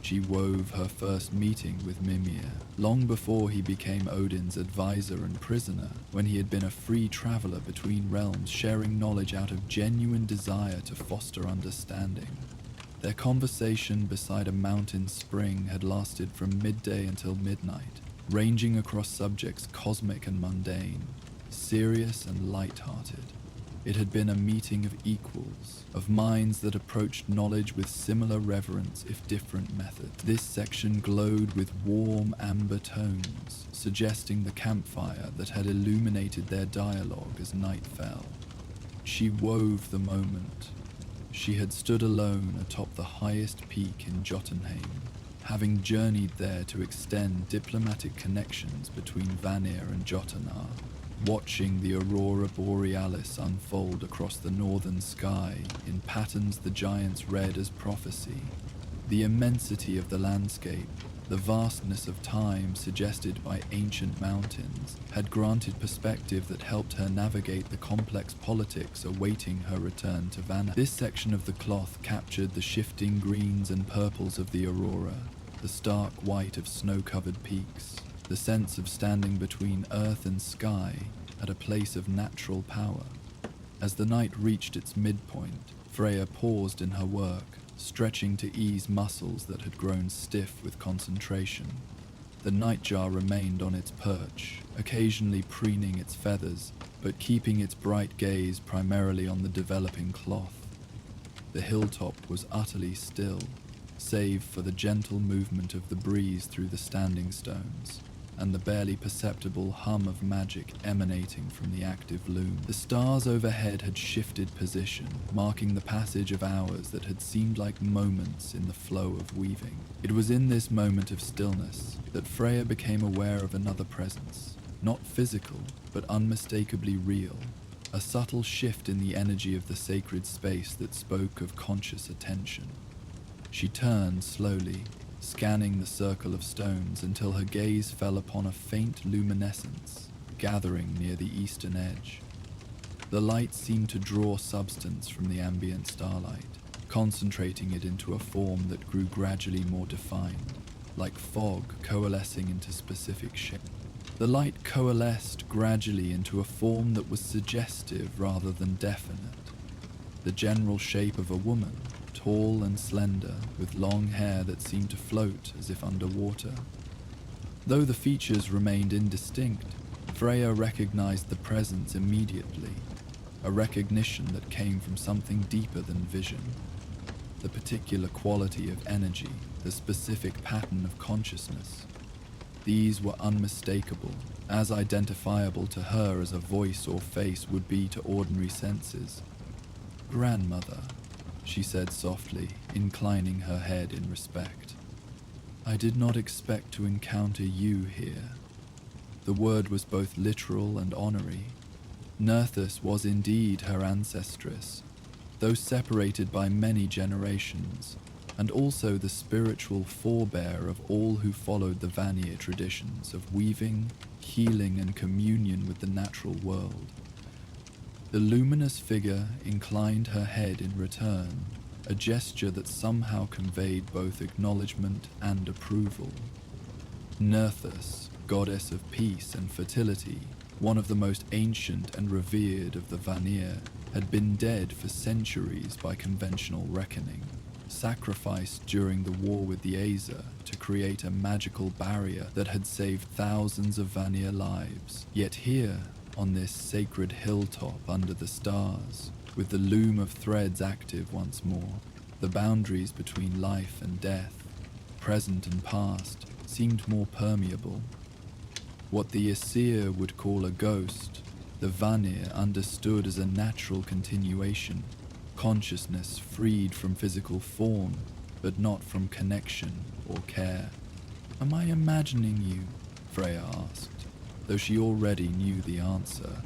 She wove her first meeting with Mimir, long before he became Odin's advisor and prisoner, when he had been a free traveler between realms, sharing knowledge out of genuine desire to foster understanding. Their conversation beside a mountain spring had lasted from midday until midnight, ranging across subjects cosmic and mundane, serious and light-hearted. It had been a meeting of equals, of minds that approached knowledge with similar reverence if different methods. This section glowed with warm amber tones, suggesting the campfire that had illuminated their dialogue as night fell. She wove the moment. She had stood alone atop the highest peak in Jotunheim, having journeyed there to extend diplomatic connections between Vanir and Jotunar, watching the aurora borealis unfold across the northern sky in patterns the giants read as prophecy. The immensity of the landscape, the vastness of time suggested by ancient mountains, had granted perspective that helped her navigate the complex politics awaiting her return to Vanna. This section of the cloth captured the shifting greens and purples of the aurora, the stark white of snow-covered peaks, the sense of standing between earth and sky at a place of natural power. As the night reached its midpoint, Freya paused in her work, stretching to ease muscles that had grown stiff with concentration. The nightjar remained on its perch, occasionally preening its feathers, but keeping its bright gaze primarily on the developing cloth. The hilltop was utterly still, save for the gentle movement of the breeze through the standing stones, and the barely perceptible hum of magic emanating from the active loom. The stars overhead had shifted position, marking the passage of hours that had seemed like moments in the flow of weaving. It was in this moment of stillness that Freya became aware of another presence, not physical, but unmistakably real, a subtle shift in the energy of the sacred space that spoke of conscious attention. She turned slowly, scanning the circle of stones until her gaze fell upon a faint luminescence gathering near the eastern edge. The light seemed to draw substance from the ambient starlight, concentrating it into a form that grew gradually more defined, like fog coalescing into specific shapes. The light coalesced gradually into a form that was suggestive rather than definite, the general shape of a woman, tall and slender, with long hair that seemed to float as if underwater. Though the features remained indistinct, Freya recognized the presence immediately, a recognition that came from something deeper than vision. The particular quality of energy, the specific pattern of consciousness. These were unmistakable, as identifiable to her as a voice or face would be to ordinary senses. "Grandmother," she said softly, inclining her head in respect. "I did not expect to encounter you here." The word was both literal and honorary. Nerthus was indeed her ancestress, though separated by many generations, and also the spiritual forebear of all who followed the Vanir traditions of weaving, healing, and communion with the natural world. The luminous figure inclined her head in return, a gesture that somehow conveyed both acknowledgement and approval. Nerthus, goddess of peace and fertility, one of the most ancient and revered of the Vanir, had been dead for centuries by conventional reckoning, sacrificed during the war with the Aesir to create a magical barrier that had saved thousands of Vanir lives. Yet here, on this sacred hilltop under the stars, with the loom of threads active once more, the boundaries between life and death, present and past, seemed more permeable. What the Aesir would call a ghost, the Vanir understood as a natural continuation, consciousness freed from physical form, but not from connection or care. "Am I imagining you?" Freya asked, though she already knew the answer.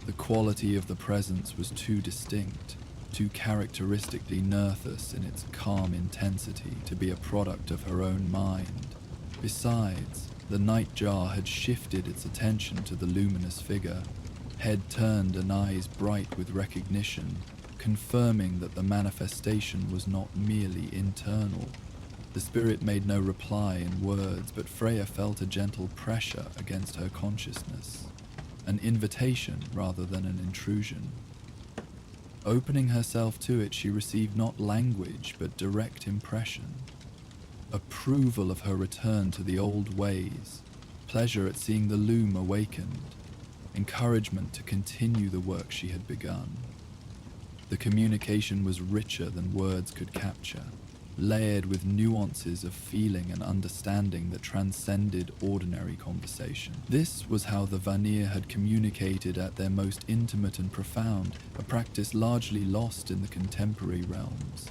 The quality of the presence was too distinct, too characteristically Nerthus in its calm intensity to be a product of her own mind. Besides, the nightjar had shifted its attention to the luminous figure, head turned and eyes bright with recognition, confirming that the manifestation was not merely internal. The spirit made no reply in words, but Freya felt a gentle pressure against her consciousness, an invitation rather than an intrusion. Opening herself to it, she received not language but direct impression. Approval of her return to the old ways, pleasure at seeing the loom awakened, encouragement to continue the work she had begun. The communication was richer than words could capture, layered with nuances of feeling and understanding that transcended ordinary conversation. This was how the Vanir had communicated at their most intimate and profound, a practice largely lost in the contemporary realms.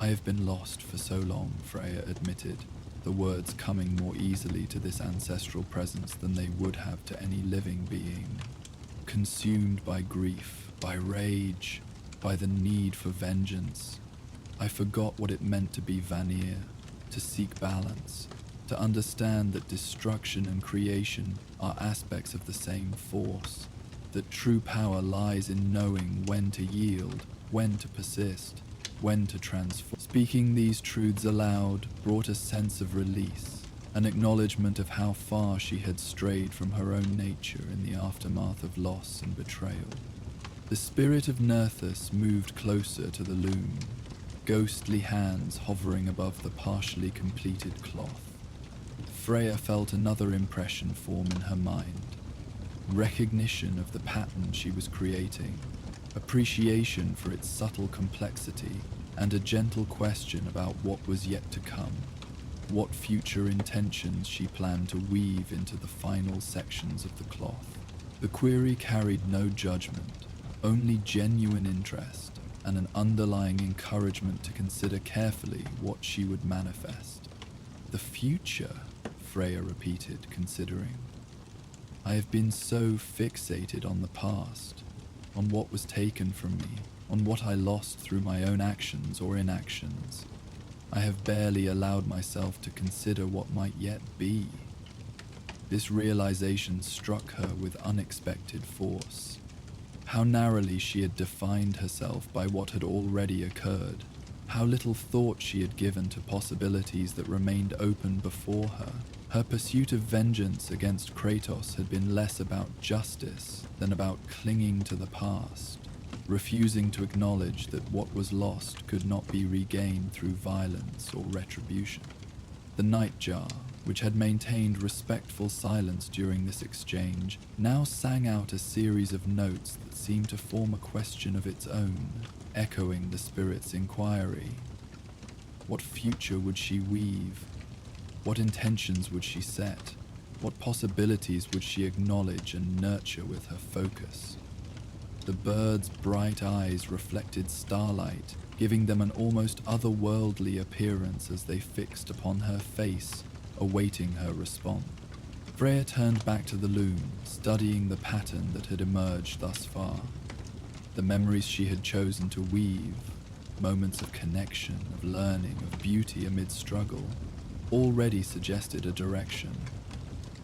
"I have been lost for so long," Freya admitted, the words coming more easily to this ancestral presence than they would have to any living being. "Consumed by grief, by rage, by the need for vengeance. I forgot what it meant to be Vanir, to seek balance, to understand that destruction and creation are aspects of the same force, that true power lies in knowing when to yield, when to persist, when to transform." Speaking these truths aloud brought a sense of release, an acknowledgement of how far she had strayed from her own nature in the aftermath of loss and betrayal. The spirit of Nerthus moved closer to the loom, ghostly hands hovering above the partially completed cloth. Freya felt another impression form in her mind. Recognition of the pattern she was creating, appreciation for its subtle complexity, and a gentle question about what was yet to come, what future intentions she planned to weave into the final sections of the cloth. The query carried no judgment, only genuine interest and an underlying encouragement to consider carefully what she would manifest. The future, Freya repeated, considering. I have been so fixated on the past, on what was taken from me, on what I lost through my own actions or inactions. I have barely allowed myself to consider what might yet be. This realization struck her with unexpected force. How narrowly she had defined herself by what had already occurred, how little thought she had given to possibilities that remained open before her. Her pursuit of vengeance against Kratos had been less about justice than about clinging to the past, refusing to acknowledge that what was lost could not be regained through violence or retribution. The nightjar, which had maintained respectful silence during this exchange, now sang out a series of notes that seemed to form a question of its own, echoing the spirit's inquiry. What future would she weave? What intentions would she set? What possibilities would she acknowledge and nurture with her focus? The bird's bright eyes reflected starlight, giving them an almost otherworldly appearance as they fixed upon her face, awaiting her response. Freya turned back to the loom, studying the pattern that had emerged thus far. The memories she had chosen to weave, moments of connection, of learning, of beauty amid struggle, already suggested a direction.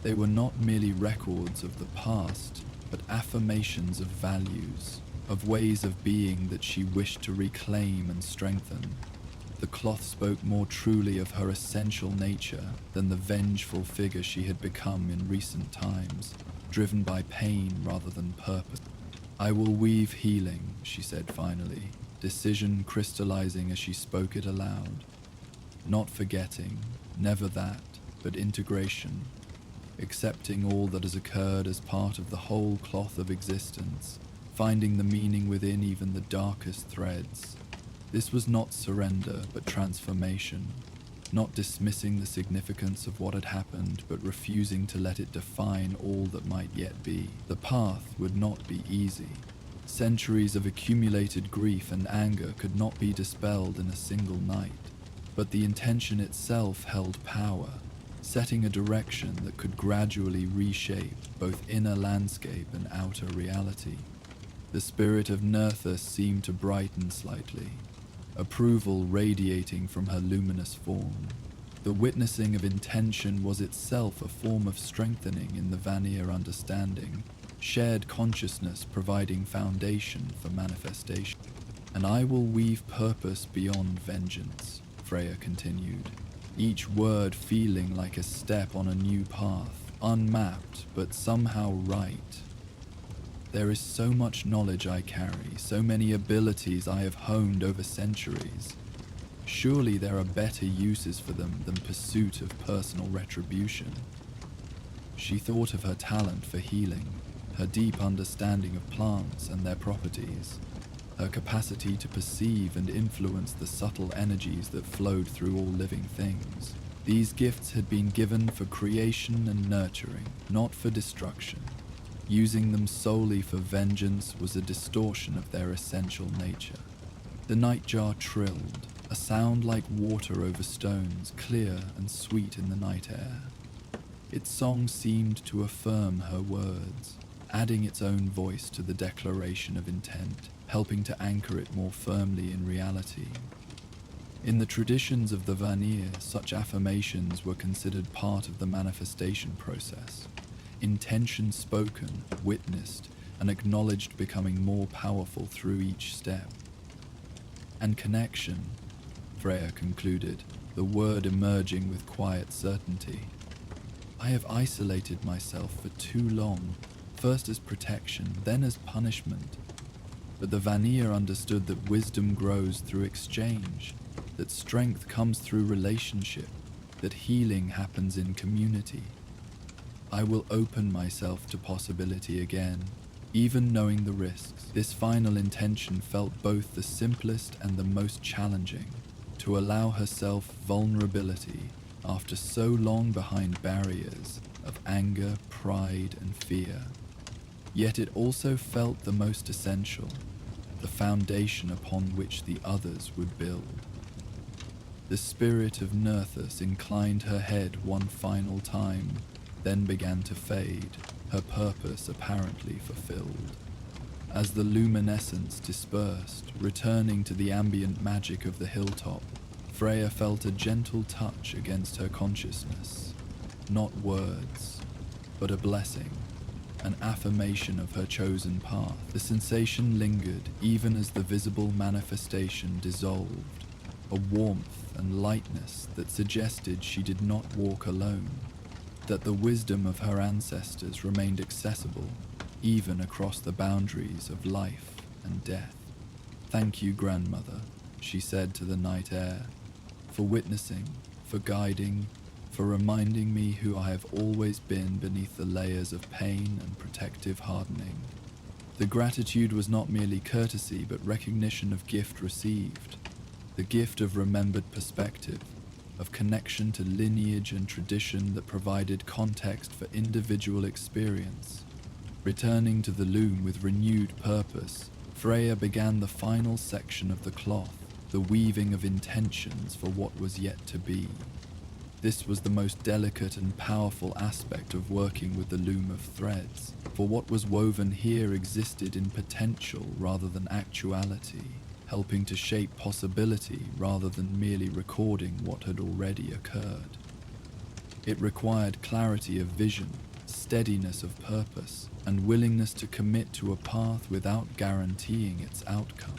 They were not merely records of the past, but affirmations of values, of ways of being that she wished to reclaim and strengthen. The cloth spoke more truly of her essential nature than the vengeful figure she had become in recent times, driven by pain rather than purpose. I will weave healing, she said finally, decision crystallizing as she spoke it aloud. Not forgetting, never that, but integration, accepting all that has occurred as part of the whole cloth of existence, finding the meaning within even the darkest threads. This was not surrender, but transformation, not dismissing the significance of what had happened, but refusing to let it define all that might yet be. The path would not be easy. Centuries of accumulated grief and anger could not be dispelled in a single night, but the intention itself held power, setting a direction that could gradually reshape both inner landscape and outer reality. The spirit of Nerthus seemed to brighten slightly, approval radiating from her luminous form. The witnessing of intention was itself a form of strengthening in the Vanir understanding, shared consciousness providing foundation for manifestation. And I will weave purpose beyond vengeance, Freya continued, each word feeling like a step on a new path, unmapped but somehow right. There is so much knowledge I carry, so many abilities I have honed over centuries. Surely there are better uses for them than pursuit of personal retribution. She thought of her talent for healing, her deep understanding of plants and their properties, her capacity to perceive and influence the subtle energies that flowed through all living things. These gifts had been given for creation and nurturing, not for destruction. Using them solely for vengeance was a distortion of their essential nature. The nightjar trilled, a sound like water over stones, clear and sweet in the night air. Its song seemed to affirm her words, adding its own voice to the declaration of intent, helping to anchor it more firmly in reality. In the traditions of the Vanir, such affirmations were considered part of the manifestation process. Intention spoken, witnessed, and acknowledged becoming more powerful through each step. And connection, Freya concluded, the word emerging with quiet certainty. I have isolated myself for too long, first as protection, then as punishment. But the Vanir understood that wisdom grows through exchange, that strength comes through relationship, that healing happens in community. I will open myself to possibility again, even knowing the risks. This final intention felt both the simplest and the most challenging, to allow herself vulnerability after so long behind barriers of anger, pride, and fear. Yet it also felt the most essential, the foundation upon which the others would build. The spirit of Nerthus inclined her head one final time, then began to fade, her purpose apparently fulfilled. As the luminescence dispersed, returning to the ambient magic of the hilltop, Freya felt a gentle touch against her consciousness. Not words, but a blessing, an affirmation of her chosen path. The sensation lingered even as the visible manifestation dissolved, a warmth and lightness that suggested she did not walk alone, that the wisdom of her ancestors remained accessible even across the boundaries of life and death. "Thank you, grandmother," she said to the night air, "for witnessing, for guiding, for reminding me who I have always been beneath the layers of pain and protective hardening." The gratitude was not merely courtesy, but recognition of gift received, the gift of remembered perspective, of connection to lineage and tradition that provided context for individual experience. Returning to the loom with renewed purpose, Freya began the final section of the cloth, the weaving of intentions for what was yet to be. This was the most delicate and powerful aspect of working with the loom of threads, for what was woven here existed in potential rather than actuality, helping to shape possibility rather than merely recording what had already occurred. It required clarity of vision, steadiness of purpose, and willingness to commit to a path without guaranteeing its outcome.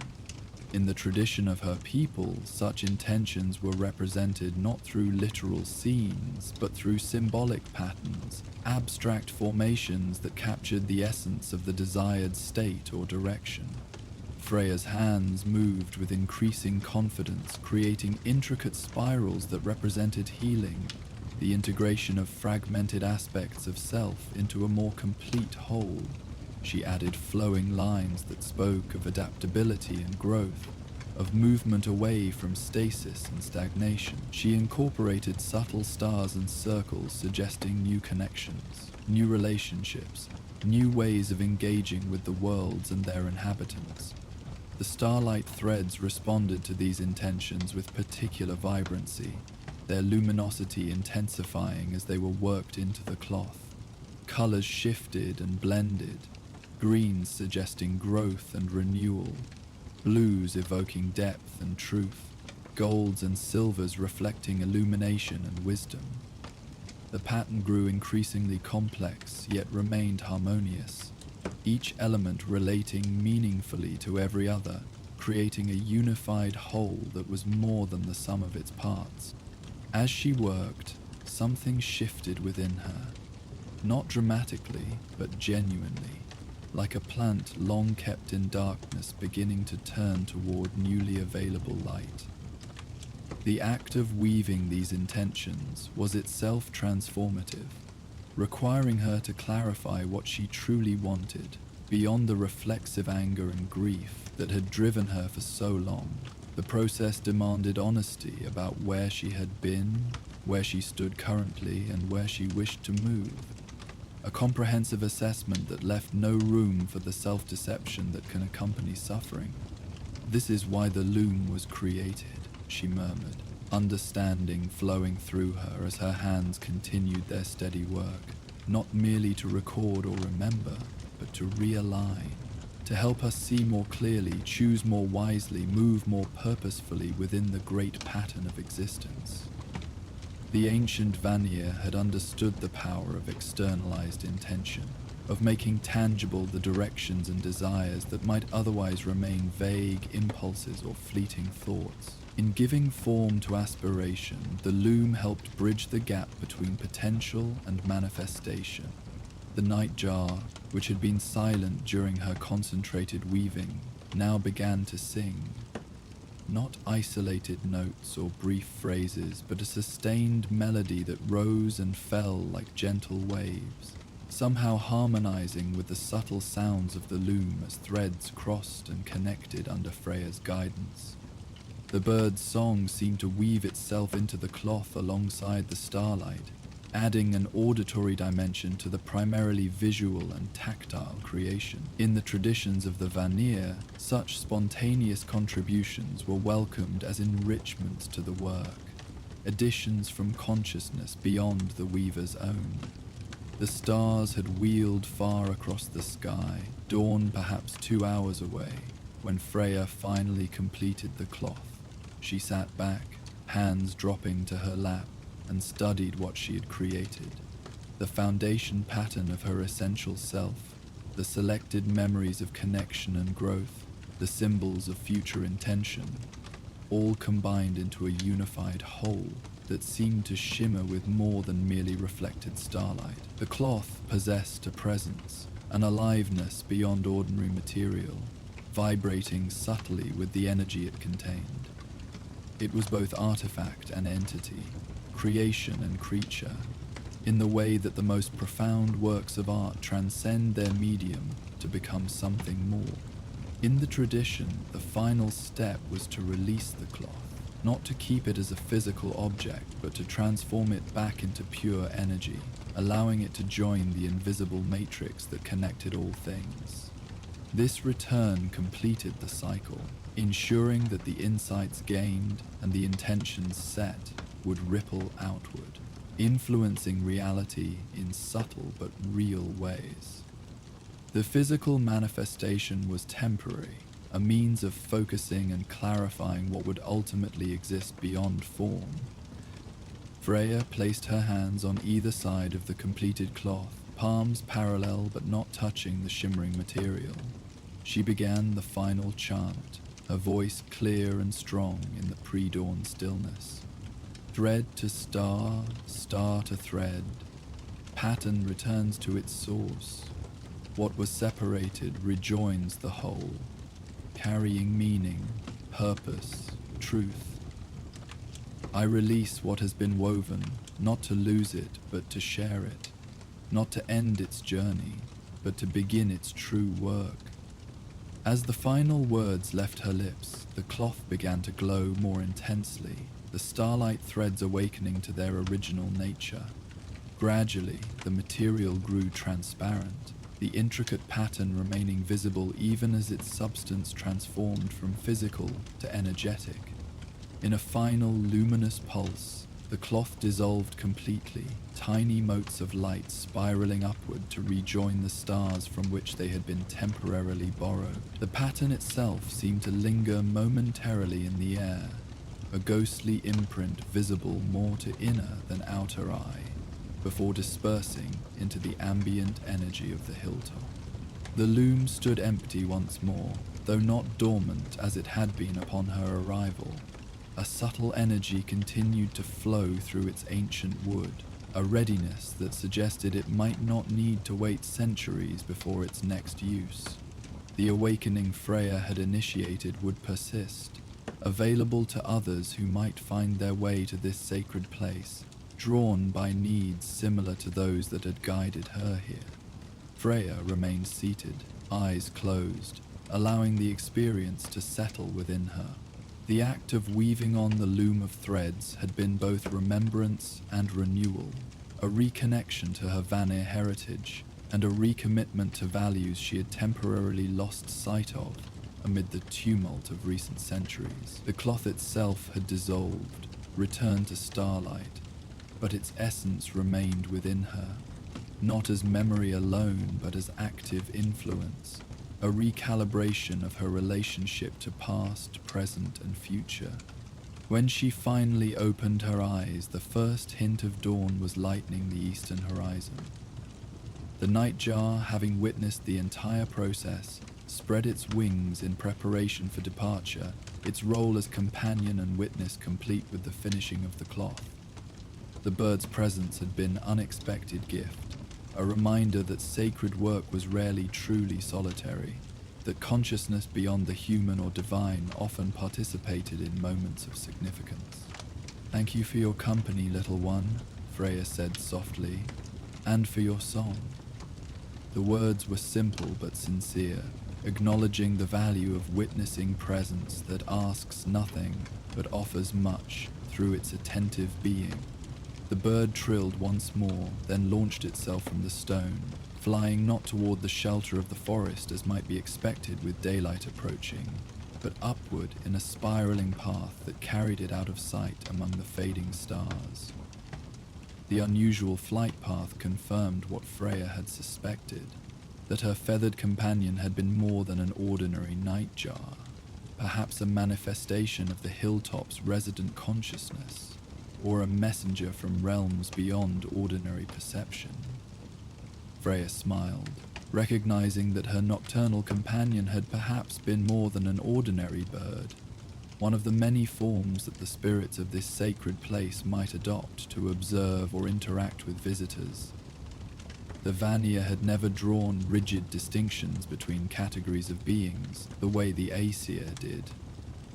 In the tradition of her people, such intentions were represented not through literal scenes, but through symbolic patterns, abstract formations that captured the essence of the desired state or direction. Freya's hands moved with increasing confidence, creating intricate spirals that represented healing, the integration of fragmented aspects of self into a more complete whole. She added flowing lines that spoke of adaptability and growth, of movement away from stasis and stagnation. She incorporated subtle stars and circles suggesting new connections, new relationships, new ways of engaging with the worlds and their inhabitants. The starlight threads responded to these intentions with particular vibrancy, their luminosity intensifying as they were worked into the cloth. Colors shifted and blended, greens suggesting growth and renewal, blues evoking depth and truth, golds and silvers reflecting illumination and wisdom. The pattern grew increasingly complex, yet remained harmonious, each element relating meaningfully to every other, creating a unified whole that was more than the sum of its parts. As she worked, something shifted within her, not dramatically, but genuinely, like a plant long kept in darkness beginning to turn toward newly available light. The act of weaving these intentions was itself transformative, requiring her to clarify what she truly wanted, beyond the reflexive anger and grief that had driven her for so long. The process demanded honesty about where she had been, where she stood currently, and where she wished to move. A comprehensive assessment that left no room for the self-deception that can accompany suffering. "This is why the loom was created," she murmured, understanding flowing through her as her hands continued their steady work, not merely to record or remember, but to realign, to help us see more clearly, choose more wisely, move more purposefully within the great pattern of existence. The ancient Vanir had understood the power of externalized intention, of making tangible the directions and desires that might otherwise remain vague impulses or fleeting thoughts. In giving form to aspiration, the loom helped bridge the gap between potential and manifestation. The nightjar, which had been silent during her concentrated weaving, now began to sing. not isolated notes or brief phrases, but a sustained melody that rose and fell like gentle waves, somehow harmonizing with the subtle sounds of the loom as threads crossed and connected under Freya's guidance. The bird's song seemed to weave itself into the cloth alongside the starlight, adding an auditory dimension to the primarily visual and tactile creation. In the traditions of the Vanir, such spontaneous contributions were welcomed as enrichments to the work, additions from consciousness beyond the weaver's own. The stars had wheeled far across the sky, dawn perhaps 2 hours away, when Freya finally completed the cloth. She sat back, hands dropping to her lap, and studied what she had created. The foundation pattern of her essential self, the selected memories of connection and growth, the symbols of future intention, all combined into a unified whole that seemed to shimmer with more than merely reflected starlight. The cloth possessed a presence, an aliveness beyond ordinary material, vibrating subtly with the energy it contained. It was both artifact and entity, creation and creature, in the way that the most profound works of art transcend their medium to become something more. In the tradition, the final step was to release the cloth, not to keep it as a physical object, but to transform it back into pure energy, allowing it to join the invisible matrix that connected all things. This return completed the cycle, ensuring that the insights gained and the intentions set would ripple outward, influencing reality in subtle but real ways. The physical manifestation was temporary, a means of focusing and clarifying what would ultimately exist beyond form. Freya placed her hands on either side of the completed cloth, palms parallel but not touching the shimmering material. She began the final chant, her voice clear and strong in the pre-dawn stillness. Thread to star, star to thread, pattern returns to its source. What was separated rejoins the whole, carrying meaning, purpose, truth. I release what has been woven, not to lose it, but to share it, not to end its journey, but to begin its true work. As the final words left her lips, the cloth began to glow more intensely, the starlight threads awakening to their original nature. Gradually, the material grew transparent, the intricate pattern remaining visible even as its substance transformed from physical to energetic. In a final luminous pulse, the cloth dissolved completely, tiny motes of light spiraling upward to rejoin the stars from which they had been temporarily borrowed. The pattern itself seemed to linger momentarily in the air, a ghostly imprint visible more to inner than outer eye, before dispersing into the ambient energy of the hilltop. The loom stood empty once more, though not dormant as it had been upon her arrival. A subtle energy continued to flow through its ancient wood, a readiness that suggested it might not need to wait centuries before its next use. The awakening Freya had initiated would persist, available to others who might find their way to this sacred place, drawn by needs similar to those that had guided her here. Freya remained seated, eyes closed, allowing the experience to settle within her. The act of weaving on the loom of threads had been both remembrance and renewal, a reconnection to her Vanir heritage, and a recommitment to values she had temporarily lost sight of amid the tumult of recent centuries. The cloth itself had dissolved, returned to starlight, but its essence remained within her, not as memory alone, but as active influence, a recalibration of her relationship to past, present, and future. When she finally opened her eyes, the first hint of dawn was lightening the eastern horizon. The nightjar, having witnessed the entire process, spread its wings in preparation for departure, its role as companion and witness complete with the finishing of the cloth. The bird's presence had been an unexpected gift, a reminder that sacred work was rarely truly solitary. that consciousness beyond the human or divine often participated in moments of significance. "Thank you for your company, little one," Freya said softly, "and for your song." The words were simple but sincere, acknowledging the value of witnessing presence that asks nothing but offers much through its attentive being. The bird trilled once more, then launched itself from the stone, flying not toward the shelter of the forest as might be expected with daylight approaching, but upward in a spiraling path that carried it out of sight among the fading stars. The unusual flight path confirmed what Freya had suspected, that her feathered companion had been more than an ordinary nightjar, perhaps a manifestation of the hilltop's resident consciousness, or a messenger from realms beyond ordinary perception. Freya smiled, recognizing that her nocturnal companion had perhaps been more than an ordinary bird, one of the many forms that the spirits of this sacred place might adopt to observe or interact with visitors. The Vanir had never drawn rigid distinctions between categories of beings the way the Aesir did.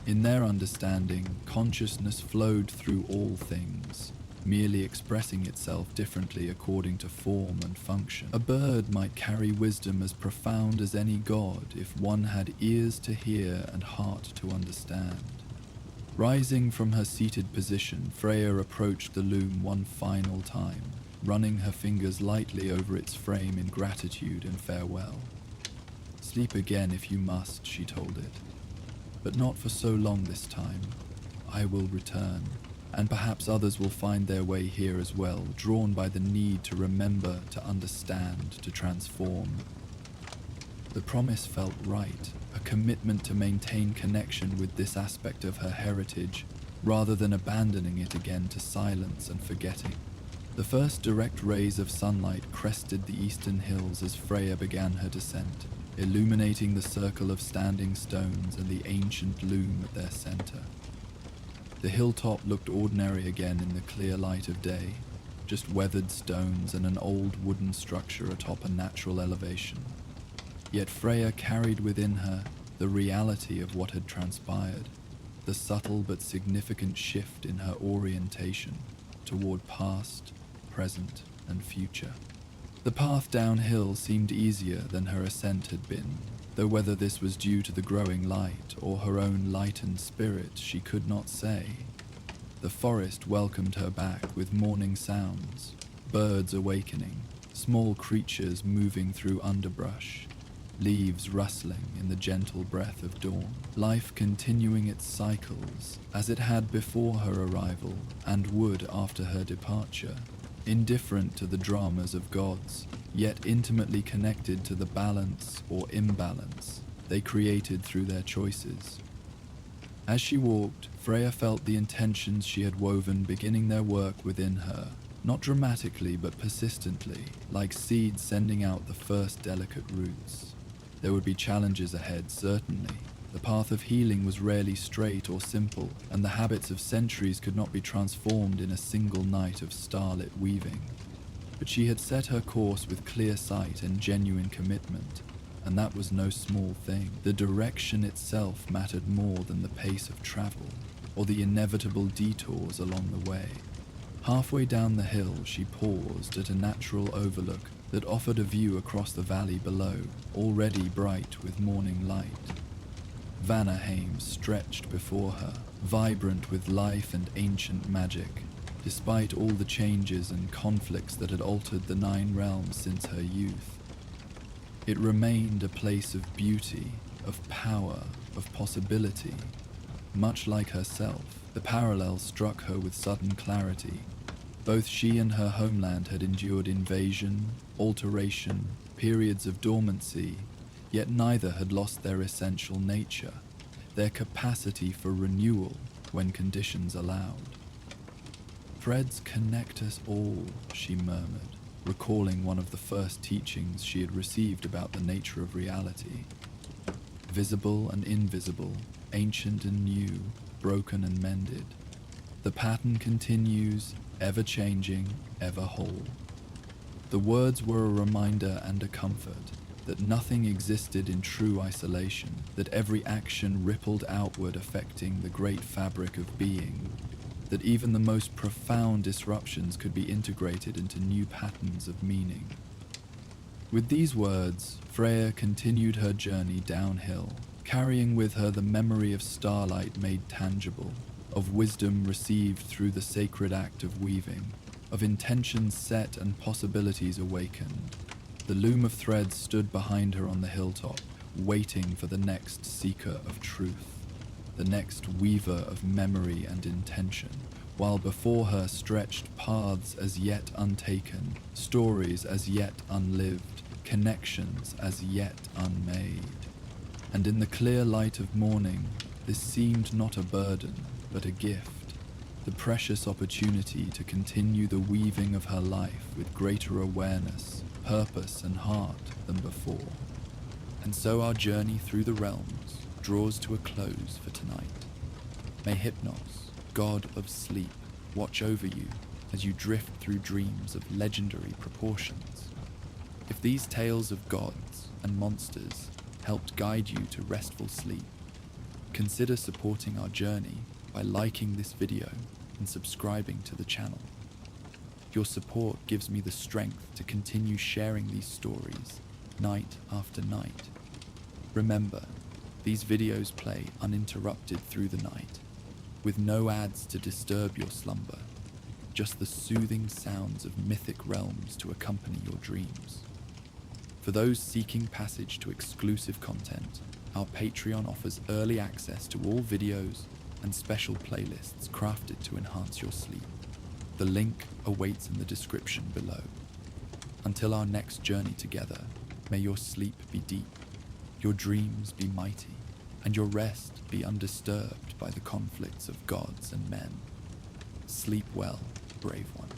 In their understanding, consciousness flowed through all things, merely expressing itself differently according to form and function. A bird might carry wisdom as profound as any god if one had ears to hear and heart to understand. Rising from her seated position, Freya approached the loom one final time, running her fingers lightly over its frame in gratitude and farewell. "Sleep again if you must," she told it, "but not for so long this time. I will return, and perhaps others will find their way here as well, drawn by the need to remember, to understand, to transform." The promise felt right, a commitment to maintain connection with this aspect of her heritage, rather than abandoning it again to silence and forgetting. The first direct rays of sunlight crested the eastern hills as Freya began her descent, illuminating the circle of standing stones and the ancient loom at their center. The hilltop looked ordinary again in the clear light of day, just weathered stones and an old wooden structure atop a natural elevation. Yet Freya carried within her the reality of what had transpired, the subtle but significant shift in her orientation toward past, present, and future. The path downhill seemed easier than her ascent had been, though whether this was due to the growing light or her own lightened spirit she could not say. The forest welcomed her back with morning sounds, birds awakening, small creatures moving through underbrush, leaves rustling in the gentle breath of dawn, life continuing its cycles as it had before her arrival and would after her departure, indifferent to the dramas of gods, yet intimately connected to the balance or imbalance they created through their choices. As she walked, Freya felt the intentions she had woven beginning their work within her, not dramatically but persistently, like seeds sending out the first delicate roots. There would be challenges ahead, certainly. The path of healing was rarely straight or simple, and the habits of centuries could not be transformed in a single night of starlit weaving. But she had set her course with clear sight and genuine commitment, and that was no small thing. The direction itself mattered more than the pace of travel, or the inevitable detours along the way. Halfway down the hill, she paused at a natural overlook that offered a view across the valley below, already bright with morning light. Vanaheim stretched before her, vibrant with life and ancient magic, despite all the changes and conflicts that had altered the 9 realms since her youth. It remained a place of beauty, of power, of possibility. Much like herself, the parallel struck her with sudden clarity. Both she and her homeland had endured invasion, alteration, periods of dormancy, yet neither had lost their essential nature, their capacity for renewal when conditions allowed. "Threads connect us all," she murmured, recalling one of the first teachings she had received about the nature of reality. Visible and invisible, ancient and new, broken and mended. The pattern continues, ever changing, ever whole. The words were a reminder and a comfort, that nothing existed in true isolation, that every action rippled outward affecting the great fabric of being, that even the most profound disruptions could be integrated into new patterns of meaning. With these words, Freya continued her journey downhill, carrying with her the memory of starlight made tangible, of wisdom received through the sacred act of weaving, of intentions set and possibilities awakened. The loom of threads stood behind her on the hilltop, waiting for the next seeker of truth, the next weaver of memory and intention, while before her stretched paths as yet untaken, stories as yet unlived, connections as yet unmade. And in the clear light of morning, this seemed not a burden, but a gift, the precious opportunity to continue the weaving of her life with greater awareness, purpose, and heart than before. And so our journey through the realms draws to a close for tonight. May Hypnos, god of sleep, watch over you as you drift through dreams of legendary proportions. If these tales of gods and monsters helped guide you to restful sleep, consider supporting our journey by liking this video and subscribing to the channel. Your support gives me the strength to continue sharing these stories night after night. Remember, these videos play uninterrupted through the night, with no ads to disturb your slumber, just the soothing sounds of mythic realms to accompany your dreams. For those seeking passage to exclusive content, our Patreon offers early access to all videos and special playlists crafted to enhance your sleep. The link awaits in the description below. Until our next journey together, may your sleep be deep, your dreams be mighty, and your rest be undisturbed by the conflicts of gods and men. Sleep well, brave one.